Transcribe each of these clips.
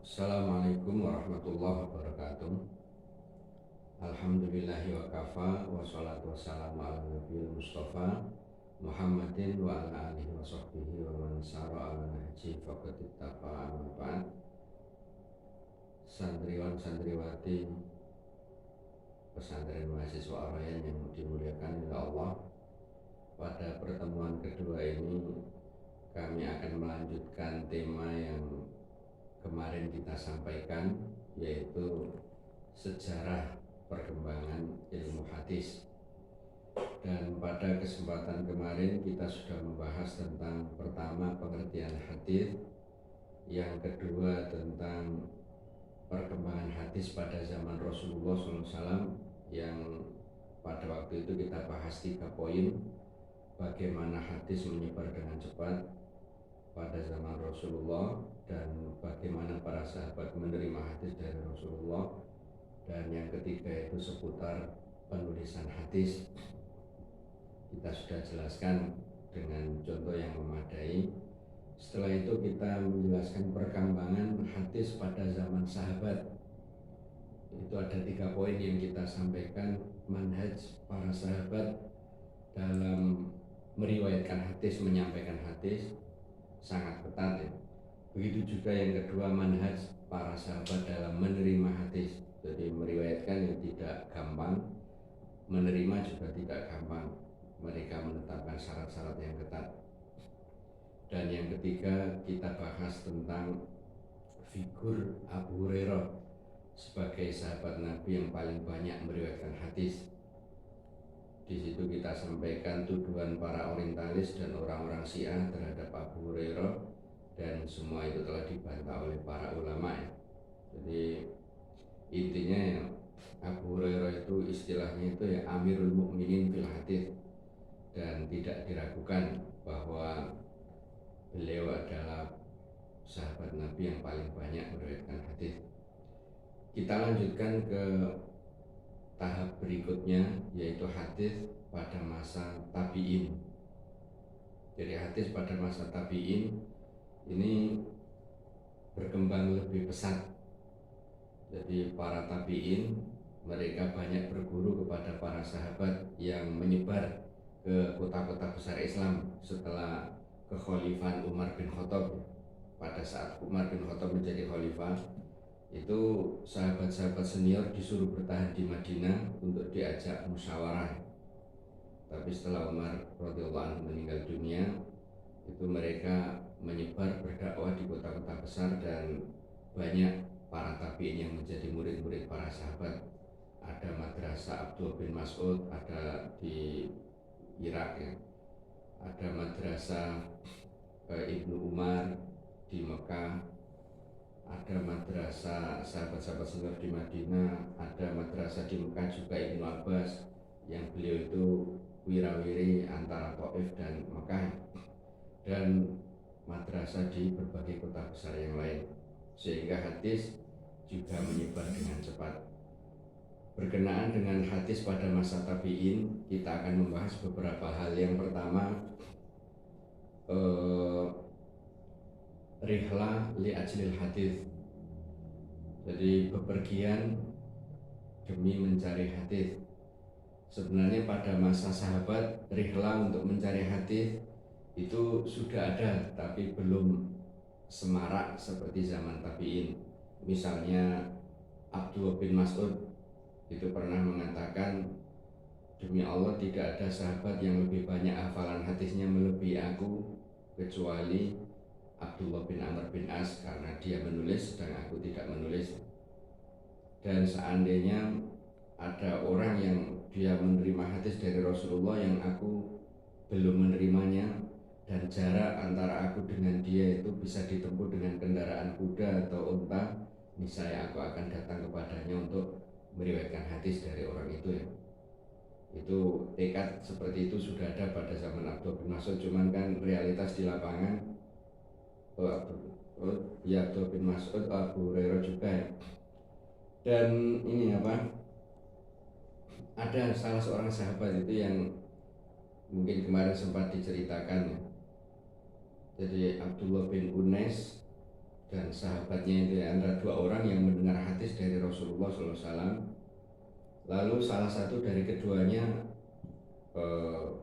Assalamualaikum warahmatullahi wabarakatuh. Alhamdulillahi wa kafa wa salatu wassalamu ala nabiyil mustafa Muhammadin wa ala alihi wa sahbihi wa man sara ala nahji faqad ittaqa amma ba'd. Santriwan santriwati pesantren mahasiswa Arayan yang dimuliakan oleh Allah, pada pertemuan kedua ini kami akan melanjutkan tema yang kemarin kita sampaikan, yaitu sejarah perkembangan ilmu hadis. Dan pada kesempatan kemarin kita sudah membahas tentang pertama pengertian hadis, yang kedua tentang perkembangan hadis pada zaman Rasulullah SAW, yang pada waktu itu kita bahas 3 poin: bagaimana hadis menyebar dengan cepat pada zaman Rasulullah, dan bagaimana para sahabat menerima hadis dari Rasulullah, dan yang ketiga itu seputar penulisan hadis. Kita sudah jelaskan dengan contoh yang memadai. Setelah itu kita menjelaskan perkembangan hadis pada zaman sahabat. Itu ada 3 poin yang kita sampaikan: manhaj para sahabat dalam meriwayatkan hadis, menyampaikan hadis sangat ketat ya. Begitu juga yang kedua, manhaj para sahabat dalam menerima hadis. Jadi meriwayatkan yang tidak gampang, menerima juga tidak gampang. Mereka menetapkan syarat-syarat yang ketat. Dan yang ketiga kita bahas tentang figur Abu Hurairah sebagai sahabat Nabi yang paling banyak meriwayatkan hadis. Di situ kita sampaikan tuduhan para orientalis dan orang-orang Syiah terhadap Abu Hurairah, dan semua itu telah dibantah oleh para ulama ya. Jadi intinya ya, Abu Hurairah itu istilahnya itu ya Amirul Mukminin fil hadis, dan tidak diragukan bahwa beliau adalah sahabat Nabi yang paling banyak meriwayatkan hadis. Kita lanjutkan ke tahap berikutnya, yaitu hadis pada masa tabi'in. Jadi hadis pada masa tabi'in ini berkembang lebih pesat. Jadi para tabi'in mereka banyak berguru kepada para sahabat yang menyebar ke kota-kota besar Islam setelah kekhalifahan Umar bin Khattab. Pada saat Umar bin Khattab menjadi khalifah, itu sahabat-sahabat senior disuruh bertahan di Madinah untuk diajak musyawarah. Tapi setelah Umar radhiyallahu anhu meninggal dunia, itu mereka menyebar berdakwah di kota-kota besar, dan banyak para tabi'in yang menjadi murid-murid para sahabat. Ada madrasah Abdullah bin Mas'ud ada di Irak ya. Ada madrasah Ibnu Umar di Mekah, ada madrasah sahabat-sahabat senior di Madinah, ada madrasah di Mekah juga Ibnu Abbas, yang beliau itu wirawiri antara Taif dan Mekah, dan madrasah di berbagai kota besar yang lain, sehingga hadis juga menyebar dengan cepat. Berkenaan dengan hadis pada masa tabi'in, kita akan membahas beberapa hal. Yang pertama, rihlah li ajlil hadis. Jadi bepergian demi mencari hadis. Sebenarnya pada masa sahabat, rihlah untuk mencari hadis itu sudah ada, tapi belum semarak seperti zaman tabi'in. Misalnya Abdullah bin Mas'ud itu pernah mengatakan, demi Allah tidak ada sahabat yang lebih banyak hafalan hadisnya melebihi aku kecuali Abdullah bin Amr bin As, karena dia menulis dan aku tidak menulis. Dan seandainya ada orang yang dia menerima hadis dari Rasulullah yang aku belum menerimanya, dan jarak antara aku dengan dia itu bisa ditempuh dengan kendaraan kuda atau unta, niscaya aku akan datang kepadanya untuk meriwayatkan hadis dari orang itu ya. Itu tekad seperti itu sudah ada pada zaman Abdullah bin Mas'ud, cuman kan realitas di lapangan Abdullah bin Mas'ud, Abu Hurairah juga ya. Dan ini ada salah seorang sahabat itu yang mungkin kemarin sempat diceritakan ya. Jadi Abdullah bin Unais dan sahabatnya itu ya, antara dua orang yang mendengar hadis dari Rasulullah SAW. Lalu salah satu dari keduanya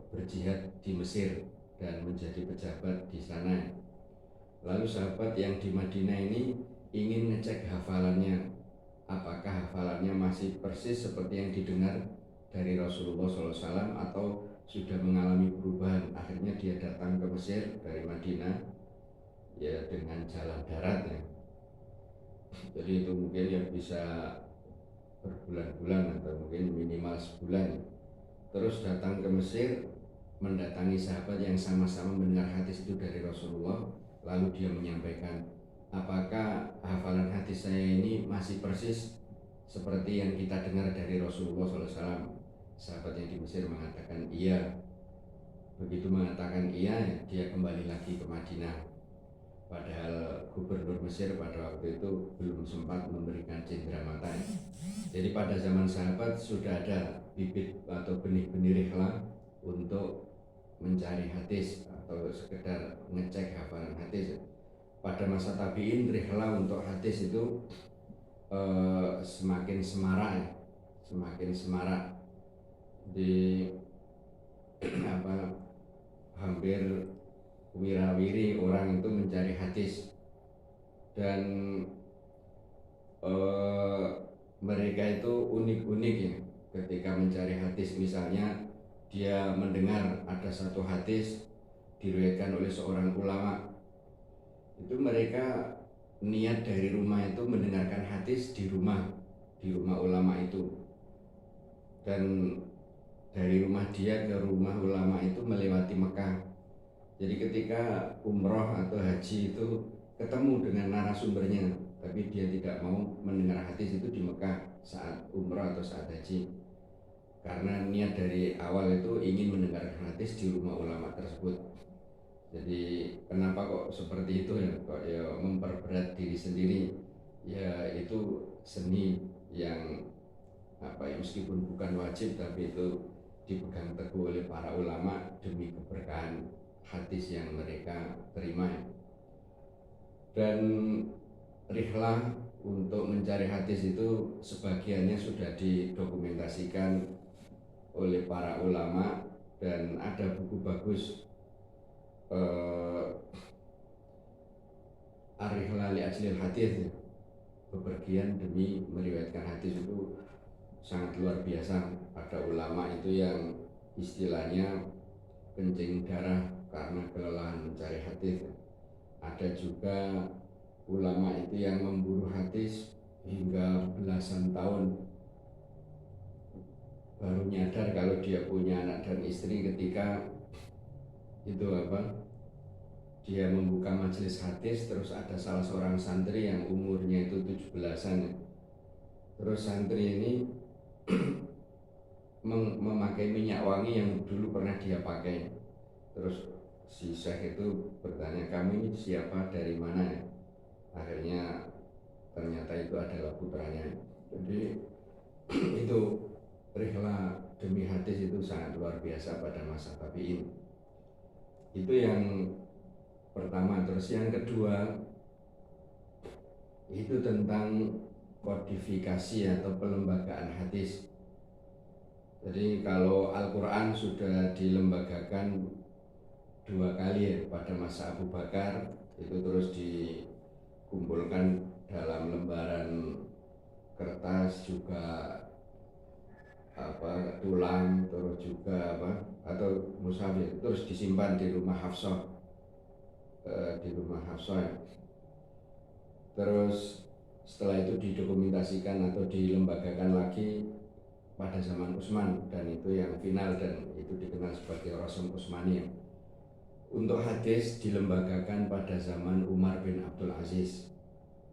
berjihad di Mesir dan menjadi pejabat di sana. Lalu sahabat yang di Madinah ini ingin ngecek hafalannya, apakah hafalannya masih persis seperti yang didengar dari Rasulullah SAW atau sudah mengalami perubahan. Akhirnya dia datang ke Mesir dari Madinah ya dengan jalan darat ya. Jadi itu mungkin ya bisa berbulan-bulan atau mungkin minimal sebulan. Terus datang ke Mesir, mendatangi sahabat yang sama-sama mendengar hadis itu dari Rasulullah. Lalu dia menyampaikan, apakah hafalan hadis saya ini masih persis seperti yang kita dengar dari Rasulullah SAW? Sahabat yang di Mesir mengatakan iya. Begitu mengatakan iya, dia kembali lagi ke Madinah. Padahal gubernur Mesir pada waktu itu belum sempat memberikan cindera mata. Jadi pada zaman sahabat sudah ada bibit atau benih-benih rihla untuk mencari hadis atau sekedar ngecek hafalan hadis. Pada masa tabi'in rihla untuk hadis itu semakin semarak di hampir wirawiri orang itu mencari hadis, dan mereka itu unik-unik ya ketika mencari hadis. Misalnya dia mendengar ada satu hadis diriwayatkan oleh seorang ulama, itu mereka niat dari rumah itu mendengarkan hadis di rumah ulama itu, dan dari rumah dia ke rumah ulama itu melewati Mekah. Jadi ketika umroh atau haji itu ketemu dengan narasumbernya, tapi dia tidak mau mendengar hadis itu di Mekah saat umroh atau saat haji, karena niat dari awal itu ingin mendengarkan hadis di rumah ulama tersebut. Jadi kenapa kok seperti itu ya, kok ya memperberat diri sendiri ya, itu seni yang meskipun bukan wajib tapi itu dipegang teguh oleh para ulama demi keberkahan hadis yang mereka terima. Dan rihlah untuk mencari hadis itu sebagiannya sudah didokumentasikan oleh para ulama, dan ada buku bagus Ar-Rihlah li Ajlil Hadis, bepergian demi meriwayatkan hadis, itu sangat luar biasa. Ada ulama itu yang istilahnya kencing darah karena kelelahan mencari hadis. Ada juga ulama itu yang memburu hadis hingga belasan tahun, baru nyadar kalau dia punya anak dan istri ketika itu dia membuka majelis hadis. Terus ada salah seorang santri yang umurnya itu 17-an. Terus santri ini memakai minyak wangi yang dulu pernah dia pakai. Terus si syekh itu bertanya, kamu ini siapa, dari mana ya? Akhirnya ternyata itu adalah putranya. Jadi itu rihlah demi hadis itu sangat luar biasa pada masa tabi'in. Itu yang pertama. Terus yang kedua itu tentang kodifikasi atau pelembagaan hadis. Jadi kalau Al-Quran sudah dilembagakan 2 kali ya, pada masa Abu Bakar itu terus dikumpulkan dalam lembaran kertas, juga tulang, terus juga atau mushaf, terus disimpan di rumah Hafsah, ya. Terus setelah itu didokumentasikan atau dilembagakan lagi pada zaman Utsman, dan itu yang final, dan itu dikenal sebagai Rasul Utsmaniyah. Untuk hadis dilembagakan pada zaman Umar bin Abdul Aziz,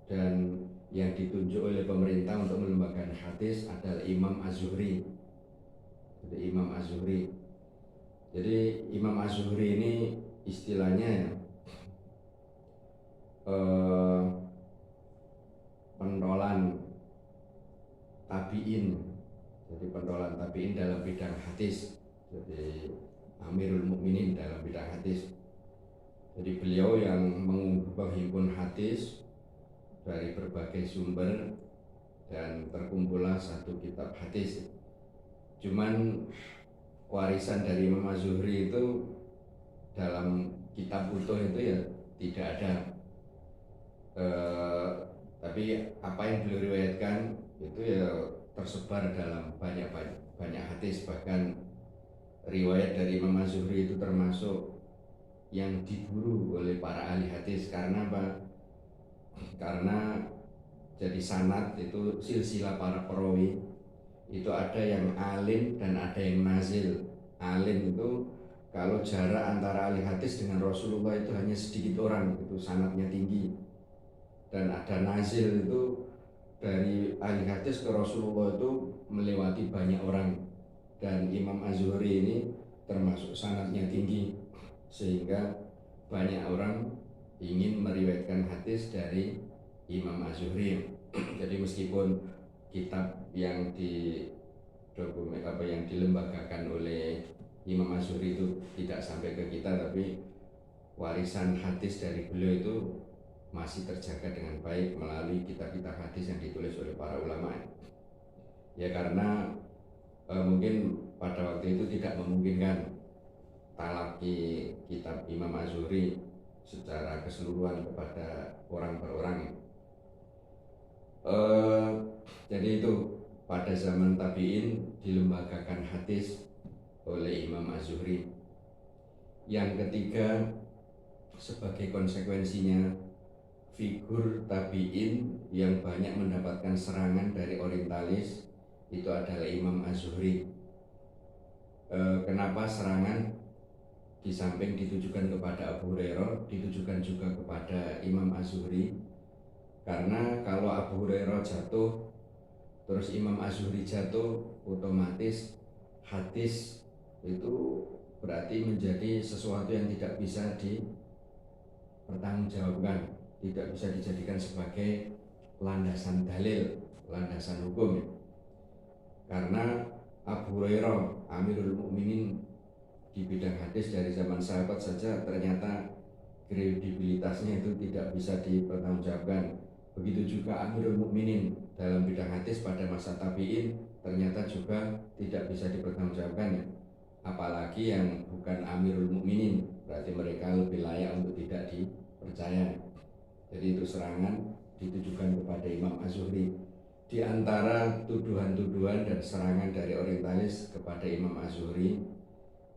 dan yang ditunjuk oleh pemerintah untuk melembagakan hadis adalah Imam Az-Zuhri. Jadi Imam Az-Zuhri. Jadi Imam Az-Zuhri ini istilahnya pentolan tabi'in. Jadi pentolan tabi'in dalam bidang hadis. Jadi Amirul Mukminin dalam bidang hadis. Jadi beliau yang menghimpun hadis dari berbagai sumber dan terkumpullah satu kitab hadis. Cuman warisan dari Imam Az-Zuhri itu dalam kitab utuh itu ya tidak ada. Tapi apa yang beliau riwayatkan itu ya tersebar dalam banyak hadis. Bahkan riwayat dari Imam Az-Zuhri itu termasuk yang diburu oleh para ahli hadis. Karena apa? Karena jadi sanad itu silsilah para perawi itu ada yang alim dan ada yang nazil. Alim itu kalau jarak antara ahli hadis dengan Rasulullah itu hanya sedikit orang, itu sanadnya tinggi. Dan ada nazil itu dari ahli hadis ke Rasulullah itu melewati banyak orang. Dan Imam Az-Zuhri ini termasuk sanadnya tinggi, sehingga banyak orang ingin meriwayatkan hadis dari Imam Az-Zuhri. Jadi meskipun kitab yang yang dilembagakan oleh Imam Az-Zuhri itu tidak sampai ke kita, tapi warisan hadis dari beliau itu masih terjaga dengan baik melalui kitab-kitab hadis yang ditulis oleh para ulama. Ya karena mungkin pada waktu itu tidak memungkinkan talaki kitab Imam Az-Zuhri secara keseluruhan kepada orang per orang. Jadi itu pada zaman tabi'in dilembagakan hadis oleh Imam Az-Zuhri. Yang ketiga, sebagai konsekuensinya, figur tabi'in yang banyak mendapatkan serangan dari orientalis itu adalah Imam Az-Zuhri. Kenapa serangan? Di samping ditujukan kepada Abu Hurairah, ditujukan juga kepada Imam Az-Zuhri. Karena kalau Abu Hurairah jatuh, terus Imam Az-Zuhri jatuh, otomatis hadis itu berarti menjadi sesuatu yang tidak bisa dipertanggungjawabkan, tidak bisa dijadikan sebagai landasan dalil, landasan hukum. Karena Abu Hurairah, Amirul Mukminin di bidang hadis dari zaman sahabat saja, ternyata kredibilitasnya itu tidak bisa dipertanggungjawabkan. Begitu juga Amirul Mukminin dalam bidang hadis pada masa tabi'in ternyata juga tidak bisa dipertanggungjawabkan. Apalagi yang bukan Amirul Mukminin, berarti mereka lebih layak untuk tidak dipercaya. Jadi itu serangan ditujukan kepada Imam Az-Zuhri. Di antara tuduhan-tuduhan dan serangan dari orientalis kepada Imam Az-Zuhri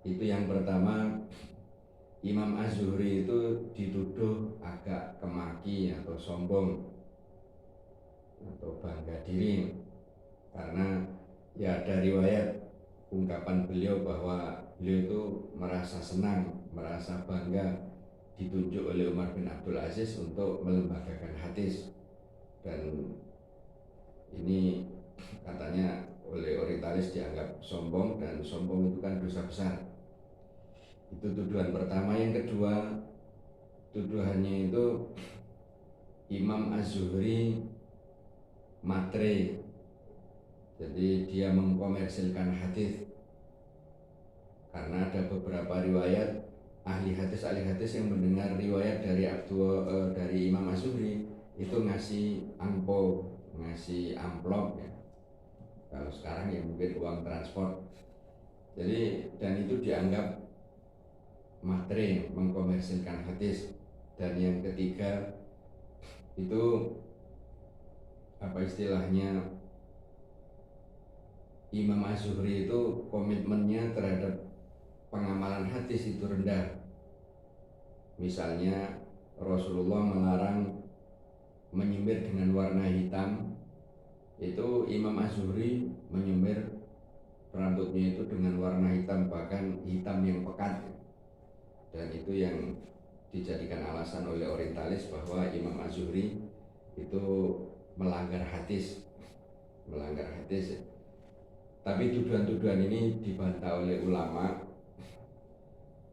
itu yang pertama, Imam Az-Zuhri itu dituduh agak kemaki atau sombong atau bangga diri. Karena ya ada riwayat ungkapan beliau bahwa beliau itu merasa senang, merasa bangga ditunjuk oleh Umar bin Abdul Aziz untuk melembagakan hadis. Dan ini katanya oleh orientalis dianggap sombong, dan sombong itu kan dosa besar. Itu tuduhan pertama. Yang kedua, tuduhannya itu Imam Az-Zuhri matre, jadi dia mengkomersilkan hadis. Karena ada beberapa riwayat ahli hadis yang mendengar riwayat dari Imam Az-Zuhri itu ngasih angpo, ngasih amplop ya. Kalau sekarang ya mungkin uang transport. Jadi dan itu dianggap matre, mengkomersilkan hadis. Dan yang ketiga itu apa istilahnya, Imam Az-Zuhri itu komitmennya terhadap pengamalan hadis itu rendah. Misalnya Rasulullah melarang menyemir dengan warna hitam, itu Imam Az-Zuhri menyemir rambutnya itu dengan warna hitam, bahkan hitam yang pekat. Dan itu yang dijadikan alasan oleh orientalis bahwa Imam Az-Zuhri itu melanggar hadis. Tapi tuduhan-tuduhan ini dibantah oleh ulama.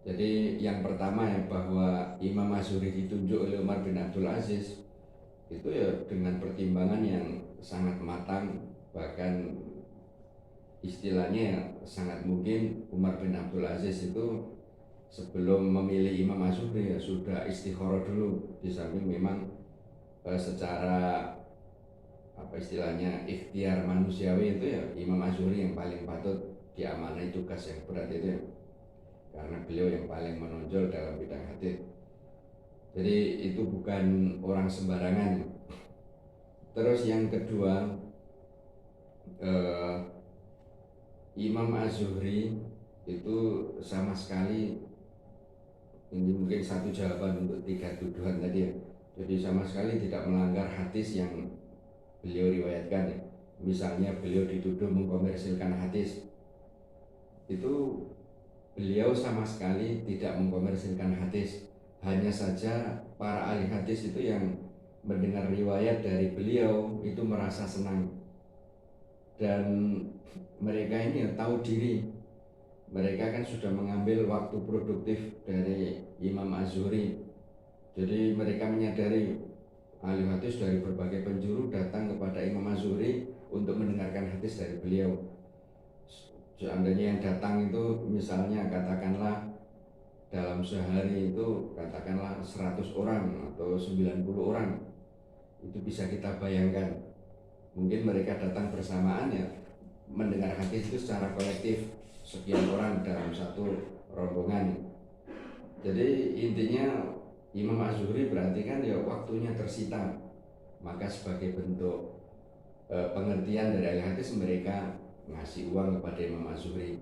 Jadi yang pertama ya, bahwa Imam Az-Zuhri ditunjuk oleh Umar bin Abdul Aziz itu ya dengan pertimbangan yang sangat matang. Bahkan istilahnya sangat mungkin Umar bin Abdul Aziz itu sebelum memilih Imam Az-Zuhri ya sudah istikharah dulu. Di samping memang secara apa istilahnya ikhtiar manusiawi itu ya Imam Az-Zuhri yang paling patut diamanai tugas yang berat itu ya, karena beliau yang paling menonjol dalam bidang hadis. Jadi itu bukan orang sembarangan. Terus yang kedua, Imam Az-Zuhri itu sama sekali, ini mungkin satu jawaban untuk 3 tuduhan tadi ya. Jadi sama sekali tidak melanggar hadis yang beliau riwayatkan ya. Misalnya beliau dituduh mengkomersilkan hadis, itu beliau sama sekali tidak mengkomersilkan hadis. Hanya saja para ahli hadis itu yang mendengar riwayat dari beliau itu merasa senang, dan mereka ini ya tahu diri, mereka kan sudah mengambil waktu produktif dari Imam Az-Zuhri. Jadi mereka menyadari ahli hadis dari berbagai penjuru datang kepada Imam Az-Zuhri untuk mendengarkan hadis dari beliau. Seandainya yang datang itu misalnya katakanlah dalam sehari itu katakanlah 100 orang atau 90 orang, itu bisa kita bayangkan. Mungkin mereka datang bersamaan ya, mendengar hadis itu secara kolektif, sekian orang dalam satu rombongan. Jadi intinya Imam Az-Zuhri berarti kan ya waktunya tersita, maka sebagai bentuk pengertian dari ahli hadis mereka ngasih uang kepada Imam Az-Zuhri.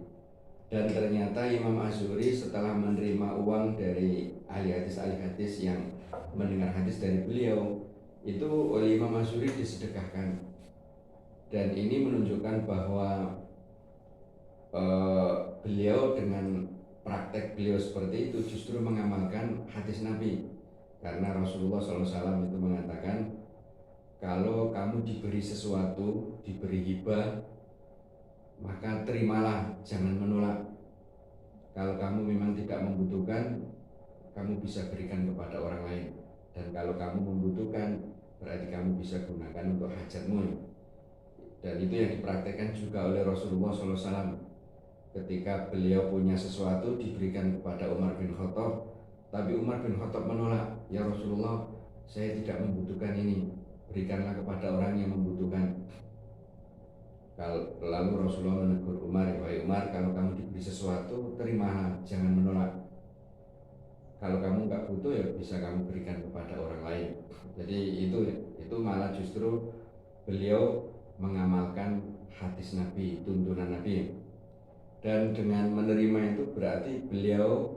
Dan ternyata Imam Az-Zuhri setelah menerima uang dari ahli hadis yang mendengar hadis dari beliau, itu oleh Imam Az-Zuhri disedekahkan. Dan ini menunjukkan bahwa beliau dengan praktek beliau seperti itu justru mengamalkan hadis Nabi. Karena Rasulullah SAW itu mengatakan, kalau kamu diberi sesuatu, diberi hibah, maka terimalah, jangan menolak. Kalau kamu memang tidak membutuhkan, kamu bisa berikan kepada orang lain. Dan kalau kamu membutuhkan, berarti kamu bisa gunakan untuk hajatmu. Dan itu yang dipraktekkan juga oleh Rasulullah SAW. Ketika beliau punya sesuatu diberikan kepada Umar bin Khattab, tapi Umar bin Khattab menolak. Ya Rasulullah, saya tidak membutuhkan ini, berikanlah kepada orang yang membutuhkan. Lalu Rasulullah menegur Umar, wahai Umar, kalau kamu diberi sesuatu, terimalah, jangan menolak. Kalau kamu nggak butuh ya bisa kamu berikan kepada orang lain. Jadi itu malah justru beliau mengamalkan hadis Nabi, tuntunan Nabi. Dan dengan menerima itu berarti beliau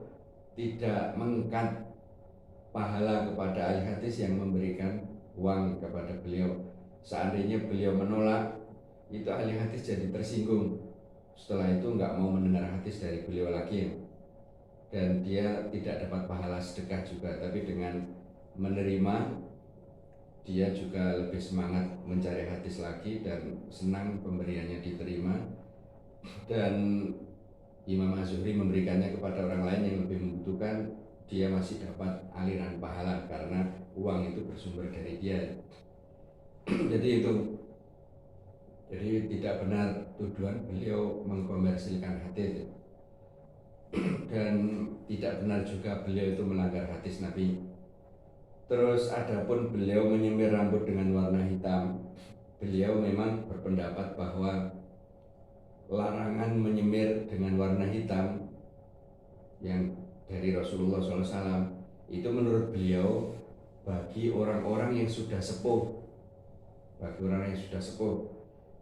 tidak mengangkat pahala kepada ahli hadis yang memberikan uang kepada beliau. Seandainya beliau menolak, itu ahli hadis jadi tersinggung. Setelah itu nggak mau mendengar hadis dari beliau lagi, dan dia tidak dapat pahala sedekah juga. Tapi dengan menerima, dia juga lebih semangat mencari hadis lagi dan senang pemberiannya diterima. Dan Imam Az-Zuhri memberikannya kepada orang lain yang lebih membutuhkan, dia masih dapat aliran pahala karena uang itu bersumber dari dia. Jadi tidak benar tuduhan beliau mengkomersilkan hadis, dan tidak benar juga beliau itu melanggar hadis Nabi. Terus adapun beliau menyemir rambut dengan warna hitam, beliau memang berpendapat bahwa larangan menyemir dengan warna hitam yang dari Rasulullah SAW itu menurut beliau bagi orang-orang yang sudah sepuh,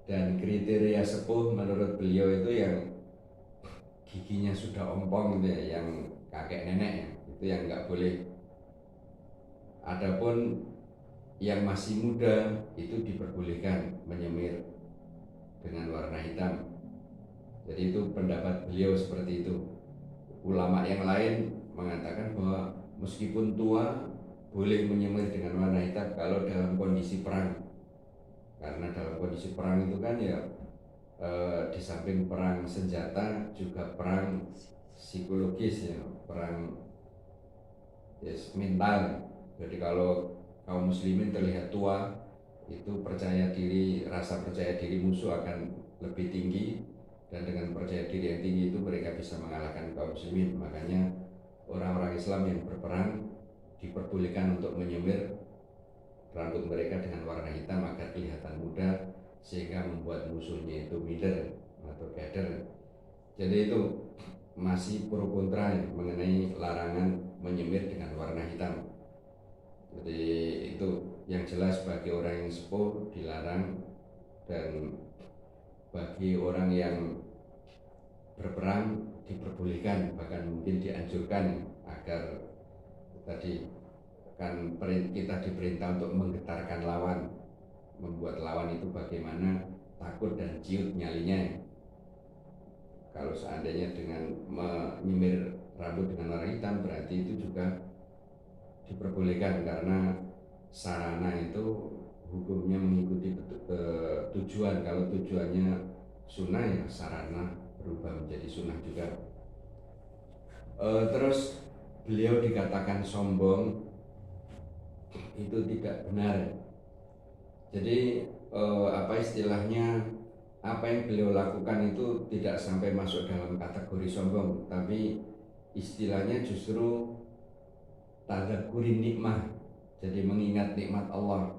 dan kriteria sepuh menurut beliau itu yang giginya sudah ompong, yang kakek nenek, itu yang nggak boleh. Adapun yang masih muda itu diperbolehkan menyemir dengan warna hitam. Jadi itu pendapat beliau seperti itu. Ulama yang lain mengatakan bahwa meskipun tua boleh menyemir dengan warna hitam kalau dalam kondisi perang. Karena dalam kondisi perang itu kan ya di samping perang senjata juga perang psikologis ya, perang mental. Jadi kalau kaum muslimin terlihat tua, itu rasa percaya diri musuh akan lebih tinggi, dan dengan percaya diri yang tinggi itu mereka bisa mengalahkan kaum muslimin. Makanya orang-orang Islam yang berperang diperbolehkan untuk menyemir rambut mereka dengan warna hitam agar kelihatan muda, sehingga membuat musuhnya itu minder atau gather. Jadi itu masih pro kontra mengenai larangan menyemir dengan warna hitam. Jadi itu yang jelas bagi orang yang sepuh dilarang, dan bagi orang yang berperang diperbolehkan, bahkan mungkin dianjurkan agar tadi kan kita diperintah untuk menggetarkan lawan, membuat lawan itu bagaimana takut dan ciut nyalinya. Kalau seandainya dengan menyemir rambut dengan warna hitam berarti itu juga diperbolehkan, karena sarana itu hukumnya mengikuti tujuan. Kalau tujuannya sunnah ya sarana berubah menjadi sunnah juga. Terus beliau dikatakan sombong, itu tidak benar. Jadi apa istilahnya, apa yang beliau lakukan itu tidak sampai masuk dalam kategori sombong, tapi istilahnya justru tadzakuri nikmah, jadi mengingat nikmat Allah.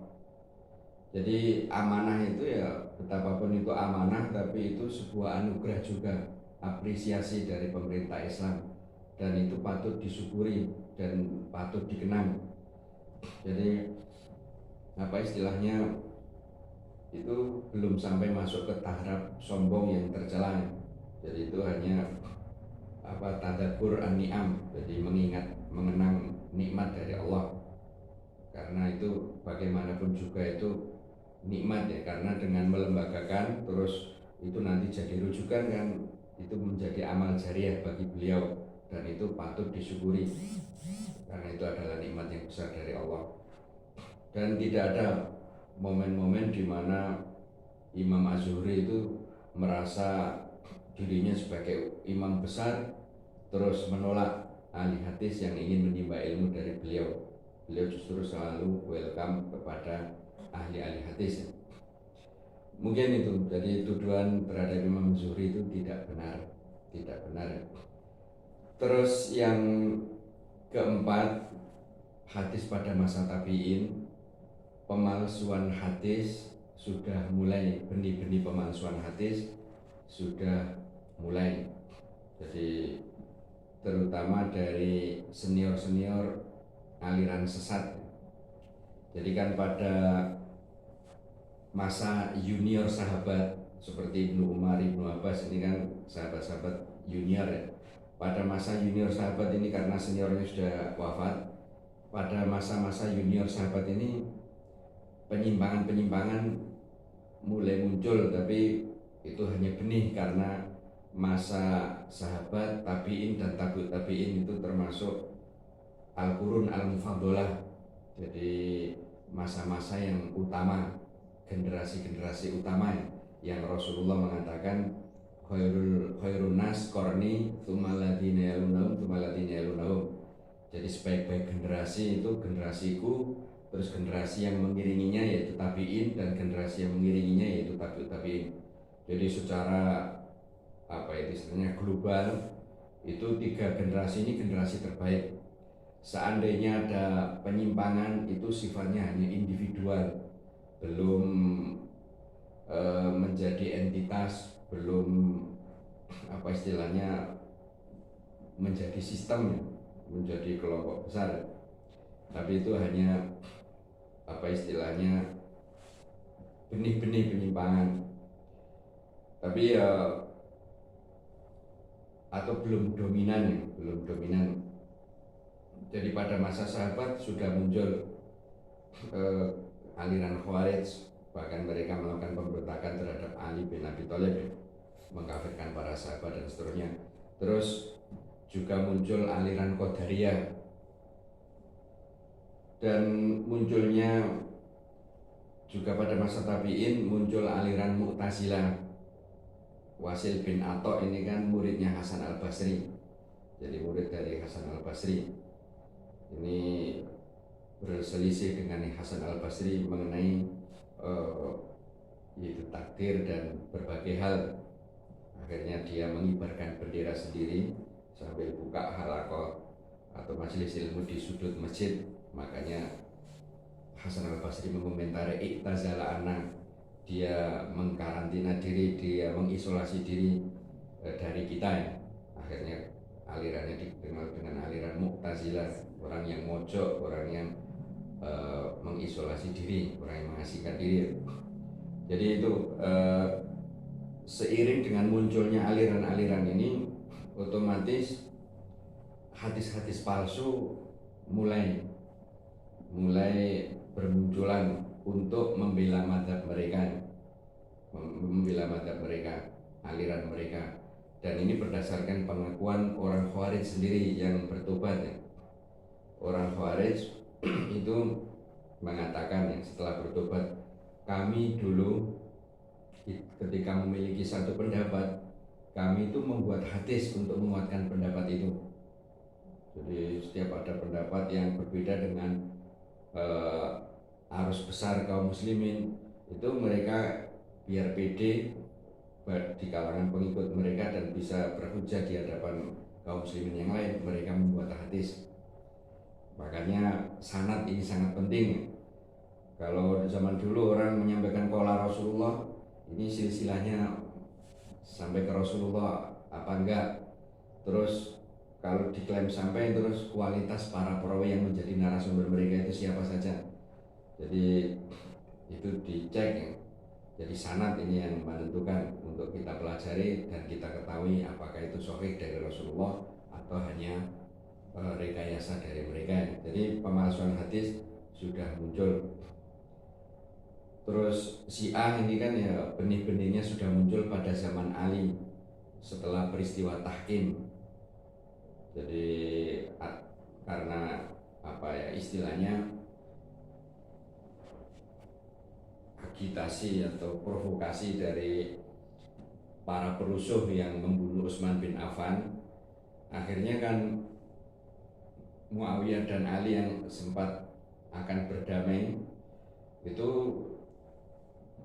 Jadi amanah itu ya betapapun itu amanah, tapi itu sebuah anugerah juga, apresiasi dari pemerintah Islam, dan itu patut disyukuri dan patut dikenang. Jadi apa istilahnya, itu belum sampai masuk ke tahap sombong yang tercela. Jadi itu hanya apa, tadabbur an-ni'am, jadi mengenang nikmat dari Allah. Karena itu bagaimanapun juga itu nikmat ya, karena dengan melembagakan terus itu nanti jadi rujukan kan, itu menjadi amal jariah bagi beliau, dan itu patut disyukuri karena itu adalah nikmat yang besar dari Allah. Dan tidak ada momen-momen di mana Imam Az-Zuhri itu merasa dirinya sebagai imam besar terus menolak ahli hadis yang ingin menimba ilmu dari beliau. Beliau justru selalu welcome kepada ahli-ahli hadis. Mungkin itu, jadi tuduhan terhadap Imam Zuhri itu tidak benar. Terus yang keempat, hadis pada masa tabi'in, pemalsuan hadis sudah mulai, benih-benih pemalsuan hadis sudah mulai. Jadi terutama dari senior-senior aliran sesat. Jadi kan pada masa junior sahabat seperti Ibnu Umar, Ibnu Abbas, ini kan sahabat-sahabat junior ya. Pada masa junior sahabat ini karena seniornya sudah wafat, pada masa-masa junior sahabat ini penyimpangan-penyimpangan mulai muncul, tapi itu hanya benih, karena masa sahabat, tabi'in dan tabi'ut tabi'in itu termasuk al-qurun al-mufaddolah. Jadi masa-masa yang utama, generasi-generasi utama yang Rasulullah mengatakan khairun nas qarni tsumma alladziina yalunahum. Jadi sebaik-baik generasi itu generasiku, terus generasi yang mengiringinya yaitu tabi'in, dan generasi yang mengiringinya yaitu tabi'ut tabi'in. Jadi secara apa itu istilahnya global, itu 3 generasi ini generasi terbaik. Seandainya ada penyimpangan itu sifatnya hanya individual, belum menjadi entitas, belum apa istilahnya menjadi sistem, menjadi kelompok besar, tapi itu hanya apa istilahnya benih-benih penyimpangan, tapi ya atau belum dominan. Jadi pada masa sahabat sudah muncul aliran Khawarij, bahkan mereka melakukan pemberontakan terhadap Ali bin Abi Thalib, mengkafirkan para sahabat dan seterusnya. Terus juga muncul aliran Qadariyah, dan munculnya juga pada masa tabi'in muncul aliran Mu'tazilah. Wasil bin Atha ini kan muridnya Hasan al-Basri, jadi murid dari Hasan al-Basri. Ini berselisih dengan Hasan al-Basri mengenai yaitu takdir dan berbagai hal. Akhirnya dia mengibarkan bendera sendiri sambil buka halaqah atau majelis ilmu di sudut masjid. Makanya Hasan al-Basri mengomentari iktazala anak, dia mengkarantina diri, dia mengisolasi diri dari kita ya. Akhirnya alirannya dikenal dengan aliran Mu'tazilah, orang yang mojok, orang yang mengisolasi diri, orang yang mengasingkan diri. Jadi itu seiring dengan munculnya aliran-aliran ini, otomatis hadis-hadis palsu mulai bermunculan untuk membela madzhab mereka, aliran mereka. Dan ini berdasarkan pengakuan orang Khawarij sendiri yang bertobat ya. Orang Khawarij itu mengatakan yang setelah bertobat, kami dulu ketika memiliki satu pendapat, kami itu membuat hadis untuk menguatkan pendapat itu. Jadi setiap ada pendapat yang berbeda dengan arus besar kaum muslimin, itu mereka biar pede di kalangan pengikut mereka dan bisa berhujah di hadapan kaum muslimin yang lain, mereka membuat hadis. Makanya sanad ini sangat penting. Kalau zaman dulu orang menyampaikan qala Rasulullah, ini silsilahnya sampai ke Rasulullah apa enggak, terus kalau diklaim sampai, terus kualitas para perawi yang menjadi narasumber mereka itu siapa saja. Jadi itu dicek ya. Jadi sanad ini yang menentukan untuk kita pelajari dan kita ketahui apakah itu sahih dari Rasulullah atau hanya rekayasa dari mereka. Jadi pemalsuan hadis sudah muncul. Terus Syiah ini kan ya benih-benihnya sudah muncul pada zaman Ali setelah peristiwa Tahkim. Jadi karena apa ya istilahnya, agitasi atau provokasi dari para perusuh yang membunuh Utsman bin Affan, akhirnya kan Muawiyah dan Ali yang sempat akan berdamai itu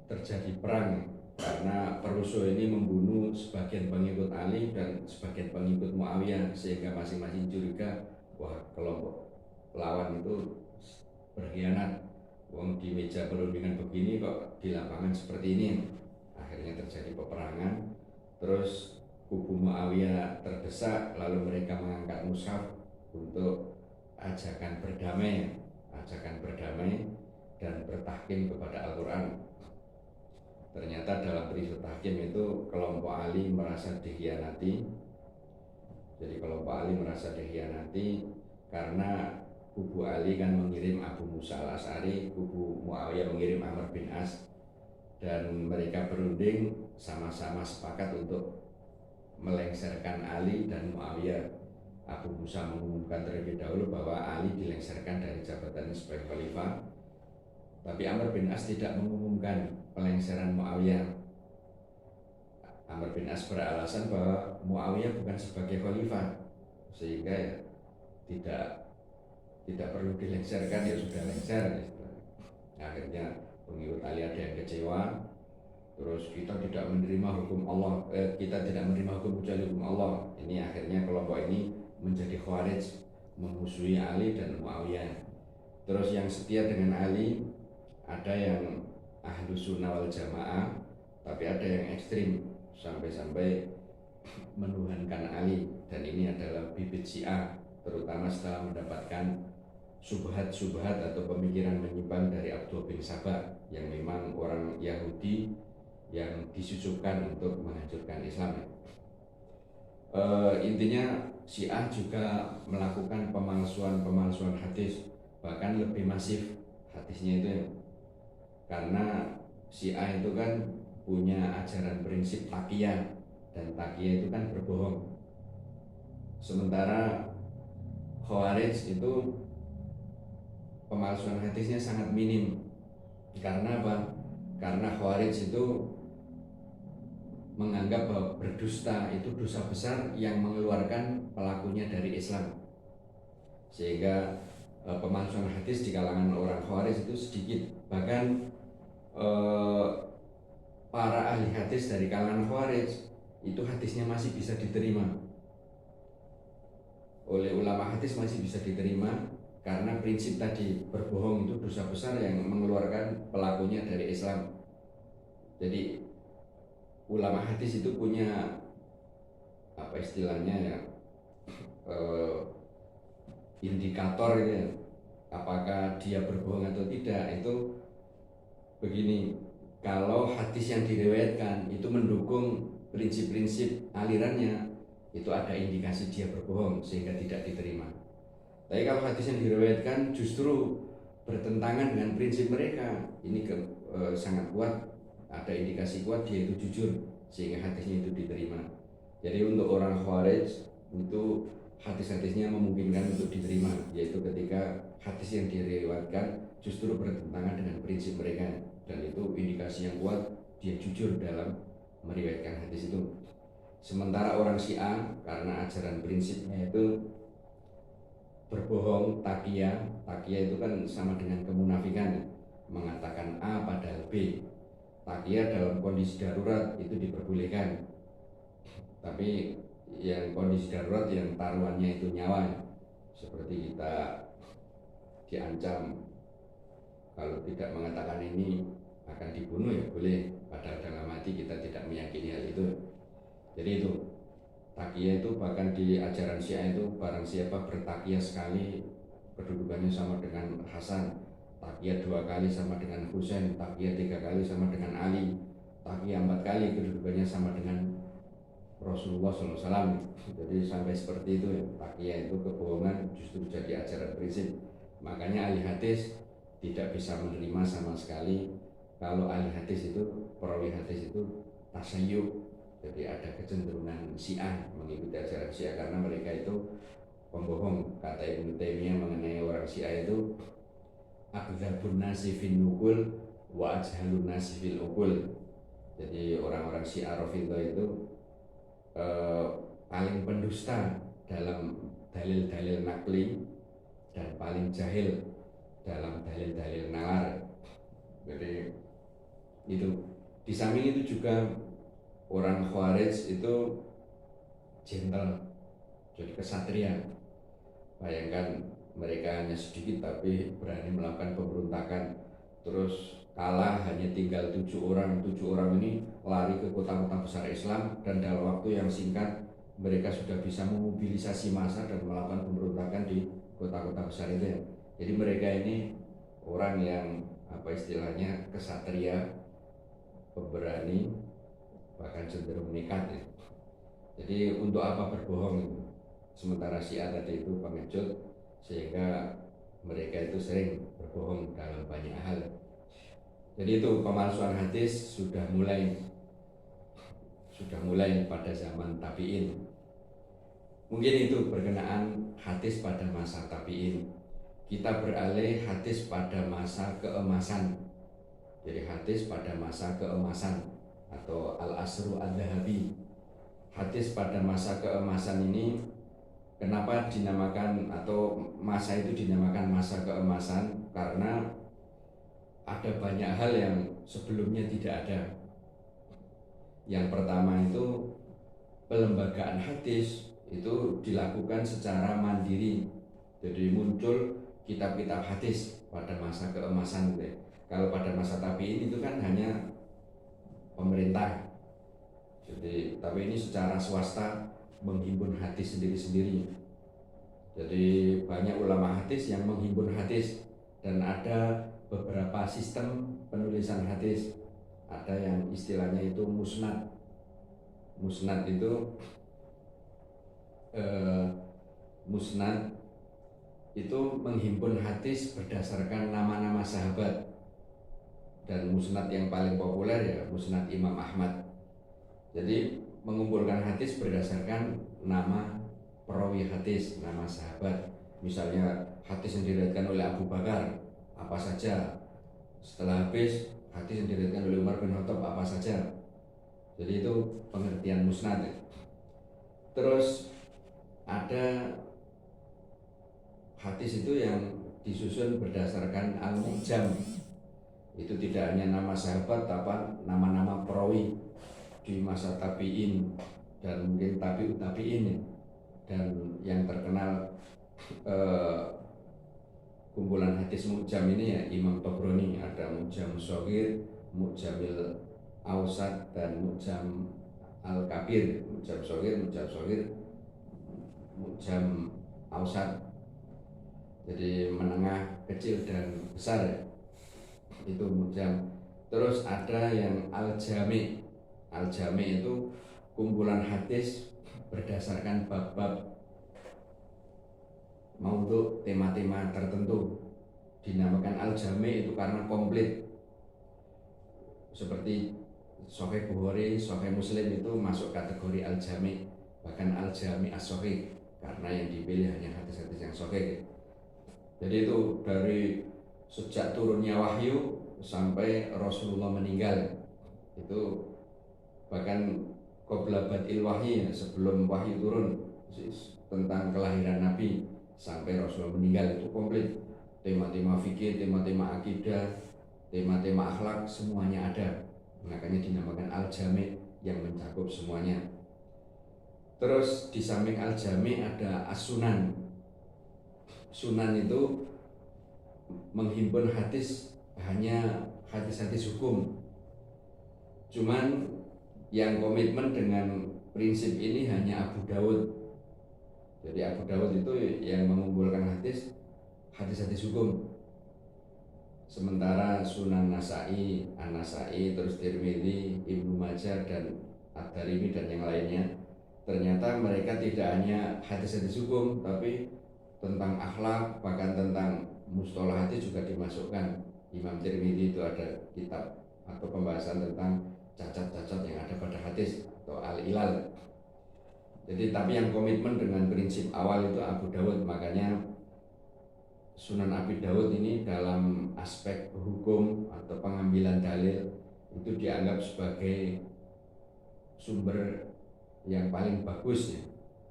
terjadi perang karena perusuh ini membunuh sebagian pengikut Ali dan sebagian pengikut Muawiyah, sehingga masing-masing curiga, wah kelompok lawan itu berkhianat. Wong di meja perundingan begini kok di lapangan seperti ini. Akhirnya terjadi peperangan. Terus kubu Muawiyah terdesak, lalu mereka mengangkat mushaf untuk ajakan berdamai dan bertahkim kepada Al-Quran. Ternyata dalam peristiwa tahkim itu kelompok Ali merasa dikhianati. Jadi kelompok Ali merasa dikhianati karena kubu Ali kan mengirim Abu Musa al-Asy'ari, kubu Muawiyah mengirim Amr bin As, dan mereka berunding sama-sama sepakat untuk melengsarkan Ali dan Muawiyah. Abu Musa mengumumkan terlebih dahulu bahwa Ali dilengsarkan dari jabatannya sebagai khalifah, tapi Amr bin As tidak mengumumkan pelengseran Muawiyah. Amr bin As beralasan bahwa Muawiyah bukan sebagai khalifah, sehingga ya tidak perlu dilengserkan, ya sudah lengser. Akhirnya pengikut Ali ada yang kecewa, terus kita tidak menerima hukum Allah, kita tidak menerima hukum kecuali hukum Allah. Ini akhirnya kelompok ini menjadi Khawarij, memusuhi Ali dan Muawiyah. Terus yang setia dengan Ali ada yang Ahlus Sunnah wal Jamaah, tapi ada yang ekstrim sampai menuhankan Ali, dan ini adalah bibit Syiah, terutama setelah mendapatkan subhat atau pemikiran menyimpang dari Abdullah bin Sabah yang memang orang Yahudi yang disusupkan untuk menghancurkan Islam. Intinya Syiah juga melakukan pemalsuan hadis, bahkan lebih masif hadisnya itu ya. Karena Syiah itu kan punya ajaran prinsip taqiyah, dan taqiyah itu kan berbohong. Sementara Khawarij itu pemalsuan hadisnya sangat minim. Karena apa? Karena Khawarij itu menganggap bahwa berdusta itu dosa besar yang mengeluarkan pelakunya dari Islam, sehingga pemalsuan hadis di kalangan orang Khawarij itu sedikit. Bahkan para ahli hadis dari kalangan Khawarij itu hadisnya masih bisa diterima oleh ulama hadis, masih bisa diterima, karena prinsip tadi berbohong itu dosa besar yang mengeluarkan pelakunya dari Islam. Jadi ulama hadis itu punya apa istilahnya ya, eh, indikator gitu ya, apakah dia berbohong atau tidak. Itu begini, kalau hadis yang diriwayatkan itu mendukung prinsip-prinsip alirannya, itu ada indikasi dia berbohong sehingga tidak diterima. Tapi kalau hadis yang diriwayatkan justru bertentangan dengan prinsip mereka, ini sangat kuat, ada indikasi kuat dia itu jujur sehingga hadisnya itu diterima. Jadi untuk orang Khawarij itu hadis-hadisnya memungkinkan untuk diterima, yaitu ketika hadis yang diriwayatkan justru bertentangan dengan prinsip mereka, dan itu indikasi yang kuat dia jujur dalam meriwayatkan hadis itu. Sementara orang Syiah karena ajaran prinsipnya itu berbohong, takiyah itu kan sama dengan kemunafikan, mengatakan A padahal B. Takiyah dalam kondisi darurat itu diperbolehkan, tapi yang kondisi darurat yang taruhannya itu nyawa, seperti kita diancam kalau tidak mengatakan ini akan dibunuh, ya boleh, padahal dalam hati kita tidak meyakini hal itu. Jadi itu takiyah itu bahkan di ajaran Syiah itu barang siapa bertakiyah sekali kedudukannya sama dengan Hasan, takiyah 2 kali sama dengan Husain, takiyah 3 kali sama dengan Ali, takiyah 4 kali kedudukannya sama dengan Rasulullah SAW. Jadi sampai seperti itu ya, takiyah itu kebohongan justru jadi ajaran prinsip. Makanya ahli hadis tidak bisa menerima sama sekali kalau ahli hadis itu, perawi hadis itu tasayyuh. Jadi ada kecenderungan Syiah, mengikuti ajaran Syiah, karena mereka itu pembohong. Kata Ibnu Taimiyah mengenai orang Syiah itu akdzabun nasi fin nukul wa ajhalun nasi fil ukul. Jadi orang-orang Syiah Rafidhah itu paling pendusta dalam dalil-dalil nakli dan paling jahil dalam dalil-dalil nalar. Jadi itu di samping itu juga orang Khawarij itu gentle, jadi kesatria. Bayangkan mereka hanya sedikit tapi berani melakukan pemberontakan, terus kalah hanya tinggal 7 orang. 7 orang ini lari ke kota-kota besar Islam, dan dalam waktu yang singkat mereka sudah bisa memobilisasi massa dan melakukan pemberontakan di kota-kota besar itu. Jadi mereka ini orang yang apa istilahnya kesatria, pemberani, bahkan cenderung nekat ya. Jadi untuk apa berbohong itu? Sementara Syiah tadi itu pengecut, sehingga mereka itu sering berbohong dalam banyak hal. Jadi itu pemalsuan hadis sudah mulai pada zaman tabi'in. Mungkin itu berkenaan hadis pada masa tabi'in. Kita beralih hadis pada masa keemasan. Jadi hadis pada masa keemasan atau al-asru ad-dhahabi. Hadis pada masa keemasan ini kenapa dinamakan atau masa itu dinamakan masa keemasan? Karena ada banyak hal yang sebelumnya tidak ada. Yang pertama itu pelembagaan hadis itu dilakukan secara mandiri. Jadi muncul kitab-kitab hadis pada masa keemasan gitu. Kalau pada masa tabi'in itu kan hanya pemerintah. Jadi tapi ini secara swasta menghimpun hadis sendiri-sendiri. Jadi banyak ulama hadis yang menghimpun hadis, dan ada beberapa sistem penulisan hadis. Ada yang istilahnya itu musnad. Musnad itu musnad itu menghimpun hadis berdasarkan nama-nama sahabat. Dan musnad yang paling populer ya musnad Imam Ahmad. Jadi mengumpulkan hadis berdasarkan nama perawi hadis, nama sahabat. Misalnya hadis yang diriwayatkan oleh Abu Bakar apa saja, setelah habis hadis yang diriwayatkan oleh Umar bin Khattab apa saja. Jadi itu pengertian musnad. Terus ada hadis itu yang disusun berdasarkan al-mu'jam. Itu tidak hanya nama sahabat, tapi nama-nama perawi di masa tabi'in dan mungkin tabi'ut tabi'in. Dan yang terkenal kumpulan hadis Mu'jam ini ya Imam Tobroni, ada Mu'jam Shaghir, Mu'jamil Awsat, dan Mu'jam Al-Kabir. Mu'jam Shaghir, Mu'jam Awsat, jadi menengah, kecil, dan besar ya. Itu Mu'jam. Terus ada yang Al-Jami. Al-Jami itu kumpulan hadis berdasarkan bab-bab maudhu, tema-tema tertentu. Dinamakan Al-Jami itu karena komplit. Seperti Sahih Bukhari, Sahih Muslim itu masuk kategori Al-Jami, bahkan Al-Jami As-Sahih, karena yang dipilih hanya hadis-hadis yang sahih. Jadi itu dari sejak turunnya wahyu sampai Rasulullah meninggal, itu bahkan qabla badil wahyi, sebelum wahyu turun tentang kelahiran Nabi sampai Rasulullah meninggal, itu komplit. Tema-tema fikih, tema-tema akidah, tema-tema akhlak, semuanya ada. Makanya dinamakan Al-Jami, yang mencakup semuanya. Terus di samping Al-Jami ada As-Sunan. Sunan itu menghimpun hadis, hanya hadis-hadis hukum. Cuman yang komitmen dengan prinsip ini hanya Abu Dawud. Jadi Abu Dawud itu yang mengumpulkan hadis-hadis hukum. Sementara Sunan Nasai, An-Nasai, terus Tirmidzi, Ibnu Majah, dan Ad-Darimi dan yang lainnya, ternyata mereka tidak hanya hadis-hadis hukum, tapi tentang akhlak, bahkan tentang mustalah hadis juga dimasukkan. Imam Tirmidzi itu ada kitab atau pembahasan tentang cacat-cacat yang ada pada hadis atau al-ilal. Jadi tapi yang komitmen dengan prinsip awal itu Abu Dawud. Makanya Sunan Abi Dawud ini dalam aspek hukum atau pengambilan dalil itu dianggap sebagai sumber yang paling bagus ya,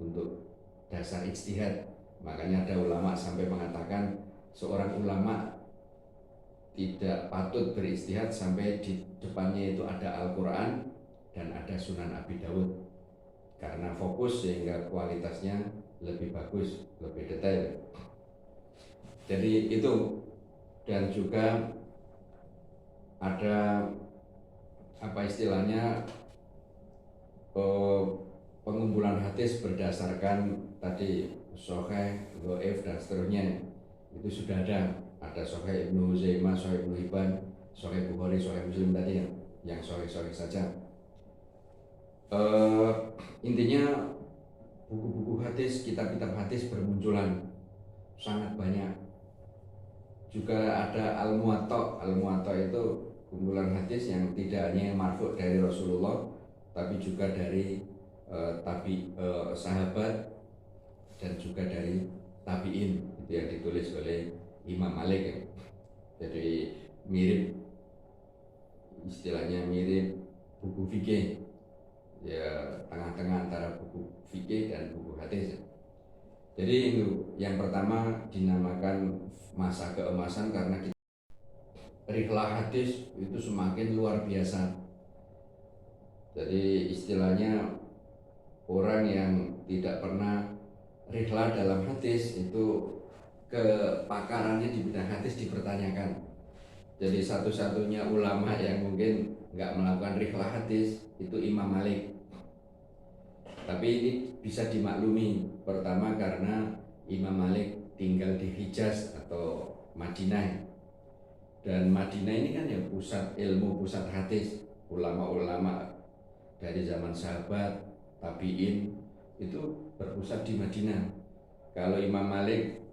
untuk dasar ijtihad. Makanya ada ulama sampai mengatakan seorang ulama tidak patut berijtihad sampai di depannya itu ada Al-Quran dan ada Sunan Abi Dawud, karena fokus sehingga kualitasnya lebih bagus, lebih detail. Jadi itu. Dan juga ada apa istilahnya, pengumpulan hadis berdasarkan tadi Sahih, Dhaif, dan seterusnya. Itu sudah ada Sahih Ibnu Huzaimah, Sahih Ibnu Hibban, Sahih Bukhari, Sahih Muslim tadi yang sahih-sahih saja. Intinya buku-buku hadis, kitab-kitab hadis bermunculan sangat banyak. Juga ada Al-Muwatta. Al-Muwatta itu kumpulan hadis yang tidak hanya marfu' dari Rasulullah, tapi juga dari sahabat dan juga dari tabi'in, itu yang ditulis oleh Imam Malik ya. Jadi mirip, istilahnya mirip buku fikih ya, tengah-tengah antara buku fikih dan buku hadis. Jadi itu yang pertama dinamakan masa keemasan, karena rihlah hadis itu semakin luar biasa. Jadi istilahnya orang yang tidak pernah rihlah dalam hadis itu kepakarannya di bidang hadis dipertanyakan. Jadi satu-satunya ulama yang mungkin nggak melakukan rihlah hadis itu Imam Malik. Tapi ini bisa dimaklumi, pertama karena Imam Malik tinggal di Hijaz atau Madinah, dan Madinah ini kan ya pusat ilmu, pusat hadis. Ulama-ulama dari zaman sahabat, tabi'in itu berpusat di Madinah. Kalau Imam Malik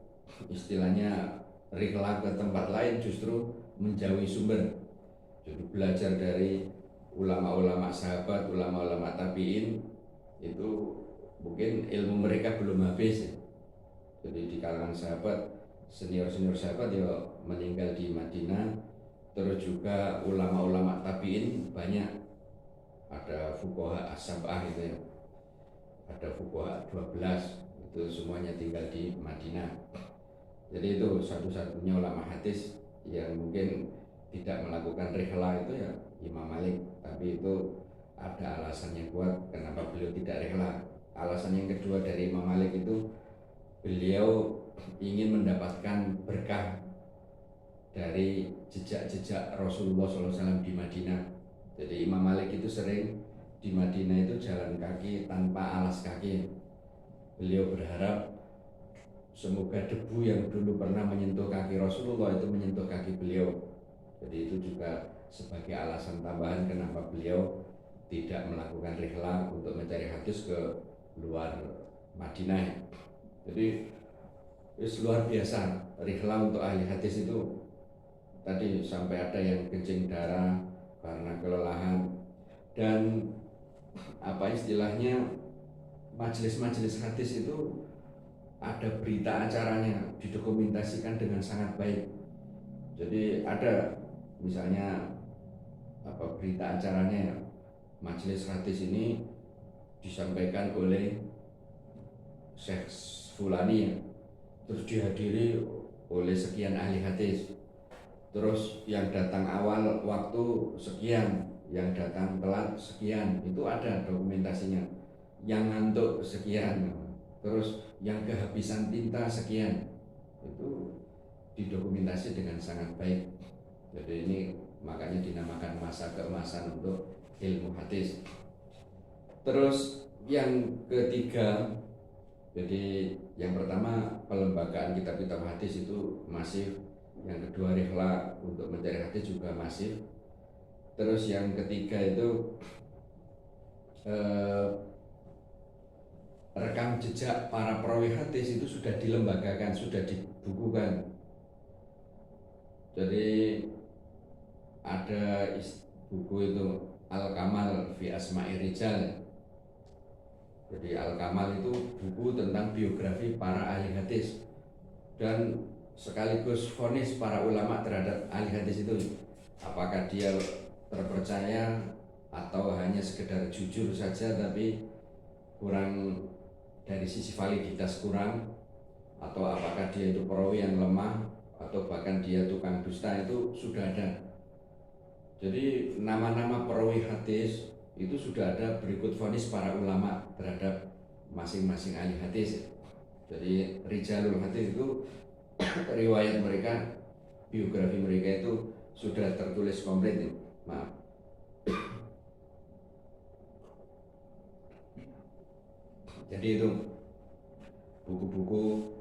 istilahnya rihlah ke tempat lain, justru menjauhi sumber. Jadi belajar dari ulama-ulama sahabat, ulama-ulama tabi'in, itu mungkin ilmu mereka belum habis ya. Jadi di kalangan sahabat, senior-senior sahabat ya meninggal di Madinah. Terus juga ulama-ulama tabi'in banyak, ada fuqaha as-sab'ah itu ya, ada fuqaha 12, itu semuanya tinggal di Madinah. Jadi itu satu-satunya ulama hadis yang mungkin tidak melakukan rihlah itu ya Imam Malik. Tapi itu ada alasannya kuat kenapa beliau tidak rihlah. Alasan yang kedua dari Imam Malik itu beliau ingin mendapatkan berkah dari jejak-jejak Rasulullah SAW di Madinah. Jadi Imam Malik itu sering di Madinah itu jalan kaki tanpa alas kaki. Beliau berharap semoga debu yang dulu pernah menyentuh kaki Rasulullah itu menyentuh kaki beliau. Jadi itu juga sebagai alasan tambahan kenapa beliau tidak melakukan rihlah untuk mencari hadis ke luar Madinah. Jadi luar biasa rihlah untuk ahli hadis itu. Tadi sampai ada yang kencing darah karena kelelahan, dan apa istilahnya, majelis-majelis hadis itu ada berita acaranya didokumentasikan dengan sangat baik. Jadi ada misalnya apa berita acaranya, majelis hadis ini disampaikan oleh Syekh Fulani, terus dihadiri oleh sekian ahli hadis, terus yang datang awal waktu sekian, yang datang telat sekian, itu ada dokumentasinya, yang ngantuk sekian, terus yang kehabisan tinta sekian, itu didokumentasi dengan sangat baik. Jadi ini makanya dinamakan masa keemasan untuk ilmu hadis. Terus yang ketiga, jadi yang pertama pelembagaan kitab-kitab hadis itu masif, yang kedua rihlah untuk mencari hadis juga masif, terus yang ketiga itu rekam jejak para perawi hadis itu sudah dilembagakan, sudah dibukukan. Jadi ada buku itu Al-Kamal fi Asma'i Rijal. Jadi Al-Kamal itu buku tentang biografi para ahli hadis dan sekaligus vonis para ulama terhadap ahli hadis itu, apakah dia terpercaya atau hanya sekedar jujur saja tapi kurang dari sisi validitas kurang, atau apakah dia itu perawi yang lemah atau bahkan dia tukang dusta, itu sudah ada. Jadi nama-nama perawi hadis itu sudah ada berikut vonis para ulama terhadap masing-masing ahli hadis. Jadi rijalul hadis itu riwayat mereka, biografi mereka itu sudah tertulis komplit. Maaf. Jadi itu buku-buku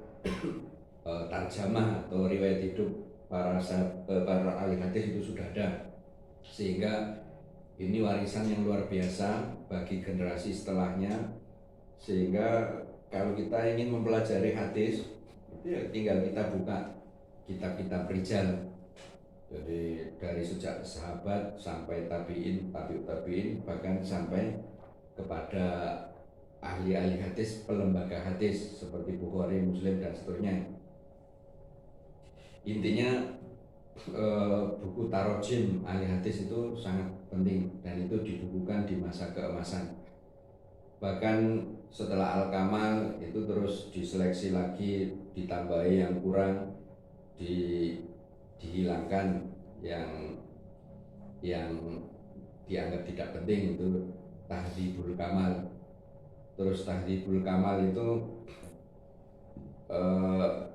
tarjamah atau riwayat hidup para ahli hadis itu sudah ada, sehingga ini warisan yang luar biasa bagi generasi setelahnya. Sehingga kalau kita ingin mempelajari hadis, itu ya tinggal kita buka kitab-kitab rijal. Jadi dari sejak sahabat sampai tabiin, tabiut tabiin, bahkan sampai kepada ahli-ahli hadis, pelembaga hadis seperti Bukhari, Muslim dan seterusnya. Intinya buku tarojim ahli hadis itu sangat penting dan itu dibukukan di masa keemasan. Bahkan setelah Al-Kamal itu terus diseleksi lagi, ditambahi yang kurang, dihilangkan yang dianggap tidak penting, itu Tahdhibul Kamal. Terus Tahdhibul Kamal itu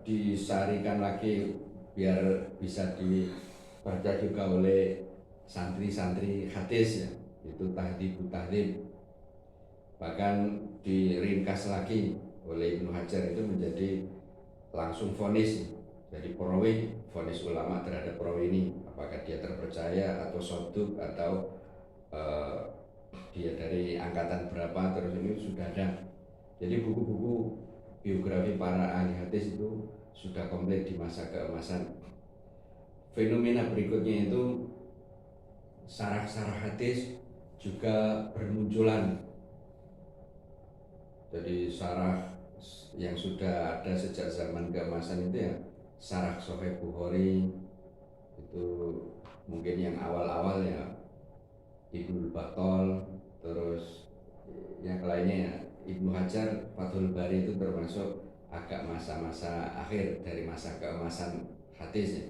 disarikan lagi biar bisa dibaca juga oleh santri-santri hadis ya, itu Tahdhibut Tahdhib. Bahkan diringkas lagi oleh Ibnu Hajar itu menjadi langsung vonis, jadi perawi, vonis ulama terhadap perawi ini, apakah dia terpercaya atau soduk atau dia dari angkatan berapa, terus ini sudah ada. Jadi buku-buku biografi para ahli hadis itu sudah komplit di masa keemasan. Fenomena berikutnya itu sarah-sarah hadis juga bermunculan. Jadi sarah yang sudah ada sejak zaman keemasan itu ya, sarah Sahih Bukhari itu mungkin yang awal-awal ya Ibnu Battal, terus yang lainnya ya Ibnu Hajar, Fathul Bari itu termasuk agak masa-masa akhir dari masa keemasan hadis ya.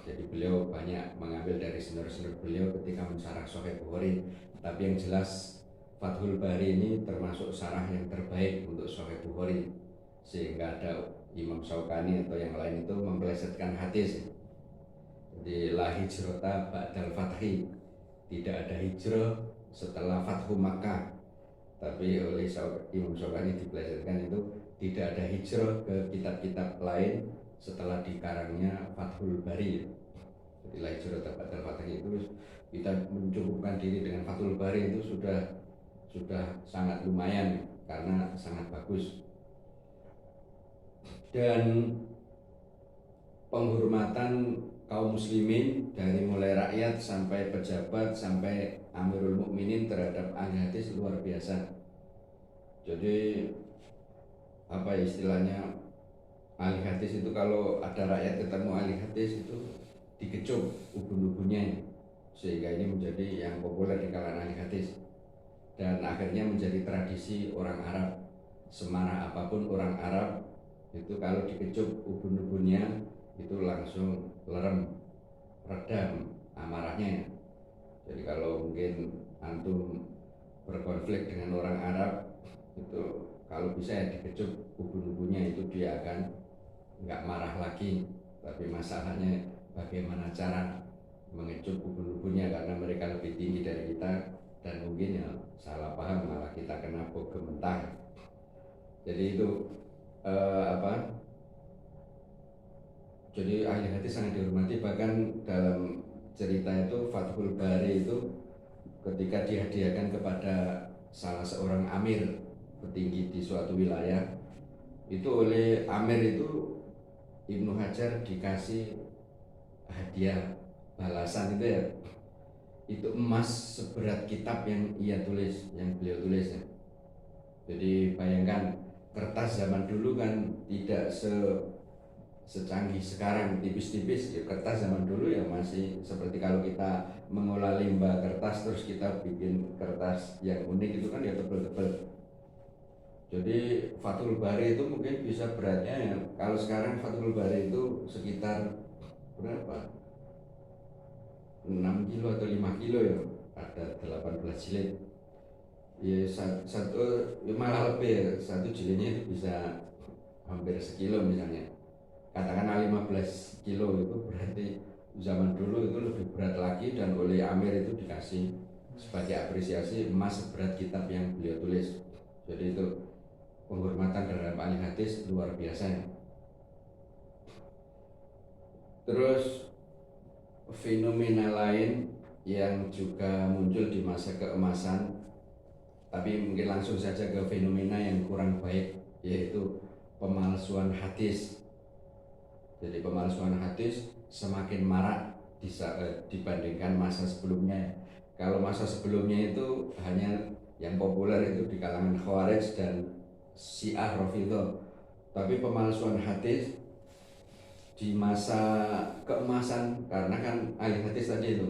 Jadi beliau banyak mengambil dari senior-senior beliau ketika mensyarah Sahih Bukhari, tapi yang jelas Fathul Bari ini termasuk syarah yang terbaik untuk Sahih Bukhari, sehingga ada Imam Syaukani atau yang lain itu mempelesetkan hadis. Di la hijrata ba'dal fathi, tidak ada hijrah setelah Fathu Makkah. Tapi oleh Imam Syaukani dipelesetkan itu tidak ada hijrah ke kitab-kitab lain setelah dikarangnya Fathul Bari. Jadi la hijrata ba'dal fathi itu kita mencukupkan diri dengan Fathul Bari itu sudah sangat lumayan karena sangat bagus. Dan penghormatan kaum muslimin dari mulai rakyat sampai pejabat sampai Amirul Mukminin terhadap ahli hadis luar biasa. Jadi apa istilahnya, ahli hadis itu kalau ada rakyat ketemu ahli hadis itu dikecup ubun-ubunnya, sehingga ini menjadi yang populer di kalangan ahli hadis dan akhirnya menjadi tradisi orang Arab. Semarah apapun orang Arab itu kalau dikecup ubun-ubunnya itu langsung lerem, redam amarahnya. Jadi kalau mungkin antum berkonflik dengan orang Arab itu kalau bisa ya dikecup ubun-ubunnya, itu dia akan nggak marah lagi. Tapi masalahnya bagaimana cara mengecup ubun-ubunnya, karena mereka lebih tinggi dari kita dan mungkin ya salah paham malah kita kena bogem mentah. Jadi itu jadi ahli hadis sangat dihormati. Bahkan dalam cerita itu Fathul Bari itu ketika dihadiahkan kepada salah seorang amir petinggi di suatu wilayah, itu oleh amir itu Ibnu Hajar dikasih hadiah balasan itu ya, itu emas seberat kitab yang beliau tulis ya. Jadi bayangkan, kertas zaman dulu kan tidak secanggih sekarang, tipis-tipis ya. Kertas zaman dulu ya masih seperti kalau kita mengolah limbah kertas terus kita bikin kertas yang unik itu kan ya tebel-tebel. Jadi Fathul Bari itu mungkin bisa beratnya ya, kalau sekarang Fathul Bari itu sekitar berapa, 6 kilo atau 5 kilo ya, ada 18 jilid ya, satu ya malah lebih ya, satu jilidnya itu bisa hampir sekilo misalnya. Katakanlah 15 kilo, itu berarti zaman dulu itu lebih berat lagi, dan oleh amir itu dikasih sebagai apresiasi emas seberat kitab yang beliau tulis. Jadi itu penghormatan terhadap ahli hadis luar biasa ya. Terus fenomena lain yang juga muncul di masa keemasan, tapi mungkin langsung saja ke fenomena yang kurang baik, yaitu pemalsuan hadis. Jadi pemalsuan hadis semakin marak dibandingkan masa sebelumnya. Kalau masa sebelumnya itu hanya yang populer itu di kalangan Khawarij dan Syiah Rafidhah, tapi pemalsuan hadis di masa keemasan, karena kan ahli hadis tadi itu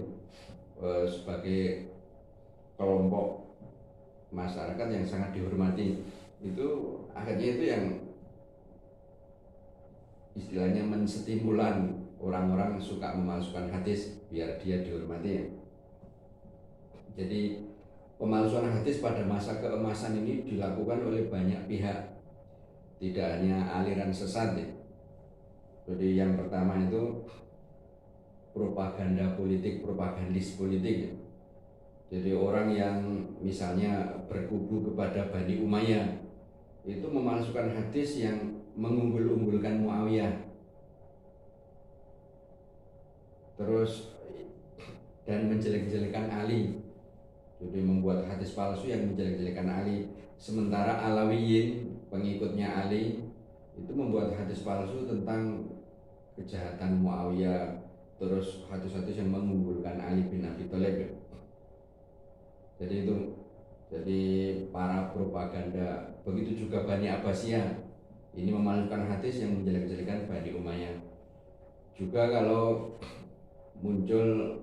sebagai kelompok masyarakat yang sangat dihormati, itu akhirnya itu yang istilahnya menstimulan orang-orang suka memalsukan hadis biar dia dihormati ya. Jadi pemalsuan hadis pada masa keemasan ini dilakukan oleh banyak pihak, tidak hanya aliran sesat ya. Jadi yang pertama itu propaganda politik, propagandis politik ya. Jadi orang yang misalnya berkubu kepada Bani Umayyah itu memalsukan hadis yang mengunggul-unggulkan Muawiyah, terus dan menjelek-jelekan Ali. Jadi membuat hadis palsu yang menjelek-jelekan Ali. Sementara Alawiyin, pengikutnya Ali, itu membuat hadis palsu tentang kejahatan Muawiyah, terus hadis-hadis yang mengunggulkan Ali bin Abi Thalib. Jadi itu, jadi para propaganda. Begitu juga Bani Abbasiyah, ini memalsukan hadis yang menjelek-jelekan Bani Umayyah. Juga kalau muncul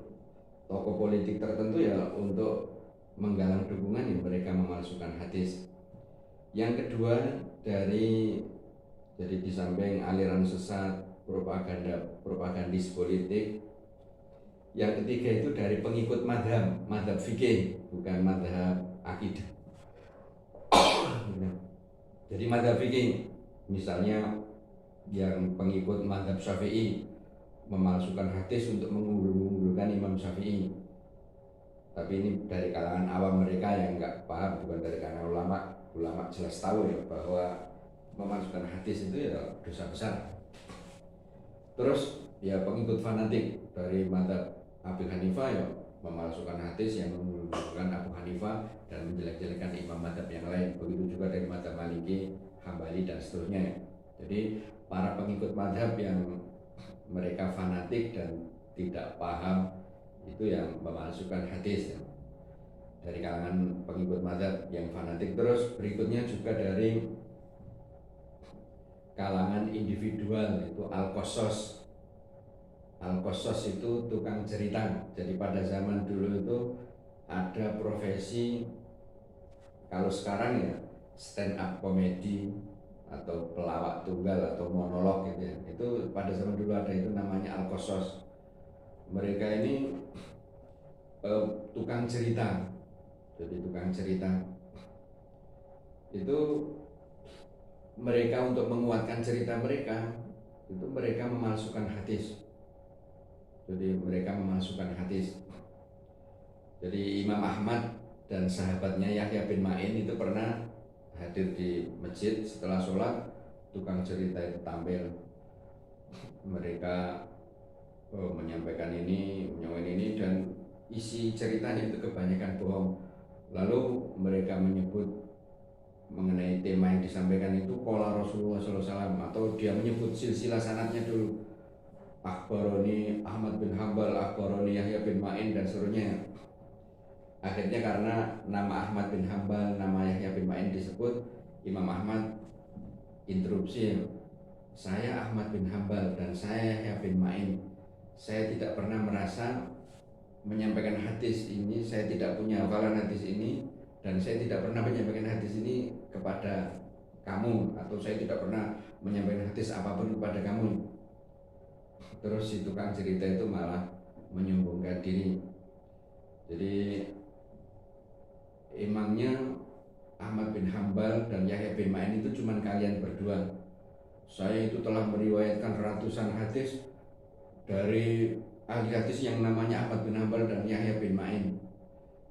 tokoh politik tertentu ya untuk menggalang dukungan ya mereka memalsukan hadis. Yang kedua, jadi di samping aliran sesat, propagandis politik, yang ketiga itu dari pengikut madhab fikih, bukan madhab akidah. Jadi madhab fikih, misalnya yang pengikut madhab Syafi'i, memalsukan hadis untuk mengunggulkan Imam Syafi'i. Tapi ini dari kalangan awam mereka yang nggak paham, bukan dari kalangan ulama. Ulama jelas tahu ya bahwa memalsukan hadis itu ya dosa besar. Terus ya pengikut fanatik dari madzhab Abu Hanifah ya memalsukan hadis yang mengunggulkan Abu Hanifah dan menjelek-jelekan imam madzhab yang lain. Begitu juga dari madzhab Maliki, Hambali dan seterusnya. Jadi para pengikut madzhab yang mereka fanatik dan tidak paham itu yang memalsukan hadis ya. Dari kalangan pengikut madzhab yang fanatik. Terus berikutnya juga dari kalangan individual, itu al-qasas. Al-qasas itu tukang cerita. Jadi pada zaman dulu itu ada profesi, kalau sekarang ya stand up comedy atau pelawak tunggal atau monolog gitu ya. Itu pada zaman dulu ada, itu namanya al-qasas. Mereka ini tukang cerita. Jadi tukang cerita itu mereka untuk menguatkan cerita mereka itu mereka memalsukan hadis. Jadi mereka memalsukan hadis. Jadi Imam Ahmad dan sahabatnya Yahya bin Ma'in itu pernah hadir di masjid setelah sholat, tukang cerita itu tampil. Mereka menyampaikan ini dan isi ceritanya itu kebanyakan bohong. Lalu mereka menyebut mengenai tema yang disampaikan itu qala Rasulullah SAW, atau dia menyebut silsilah sanadnya dulu. Akhbaroni Ahmad bin Hambal, akhbaroni Yahya bin Ma'in dan seterusnya. Akhirnya karena nama Ahmad bin Hambal, nama Yahya bin Ma'in disebut, Imam Ahmad interupsi, saya Ahmad bin Hambal dan saya Yahya bin Ma'in, saya tidak pernah merasa menyampaikan hadis ini, saya tidak punya hafalan hadis ini, dan saya tidak pernah menyampaikan hadis ini kepada kamu, atau saya tidak pernah menyampaikan hadis apapun kepada kamu. Terus si tukang cerita itu malah menyombongkan diri. Jadi emangnya Ahmad bin Hambal dan Yahya bin Ma'in itu cuma kalian berdua. Saya itu telah meriwayatkan ratusan hadis dari ahli hadis yang namanya Ahmad bin Hambal dan Yahya bin Ma'in.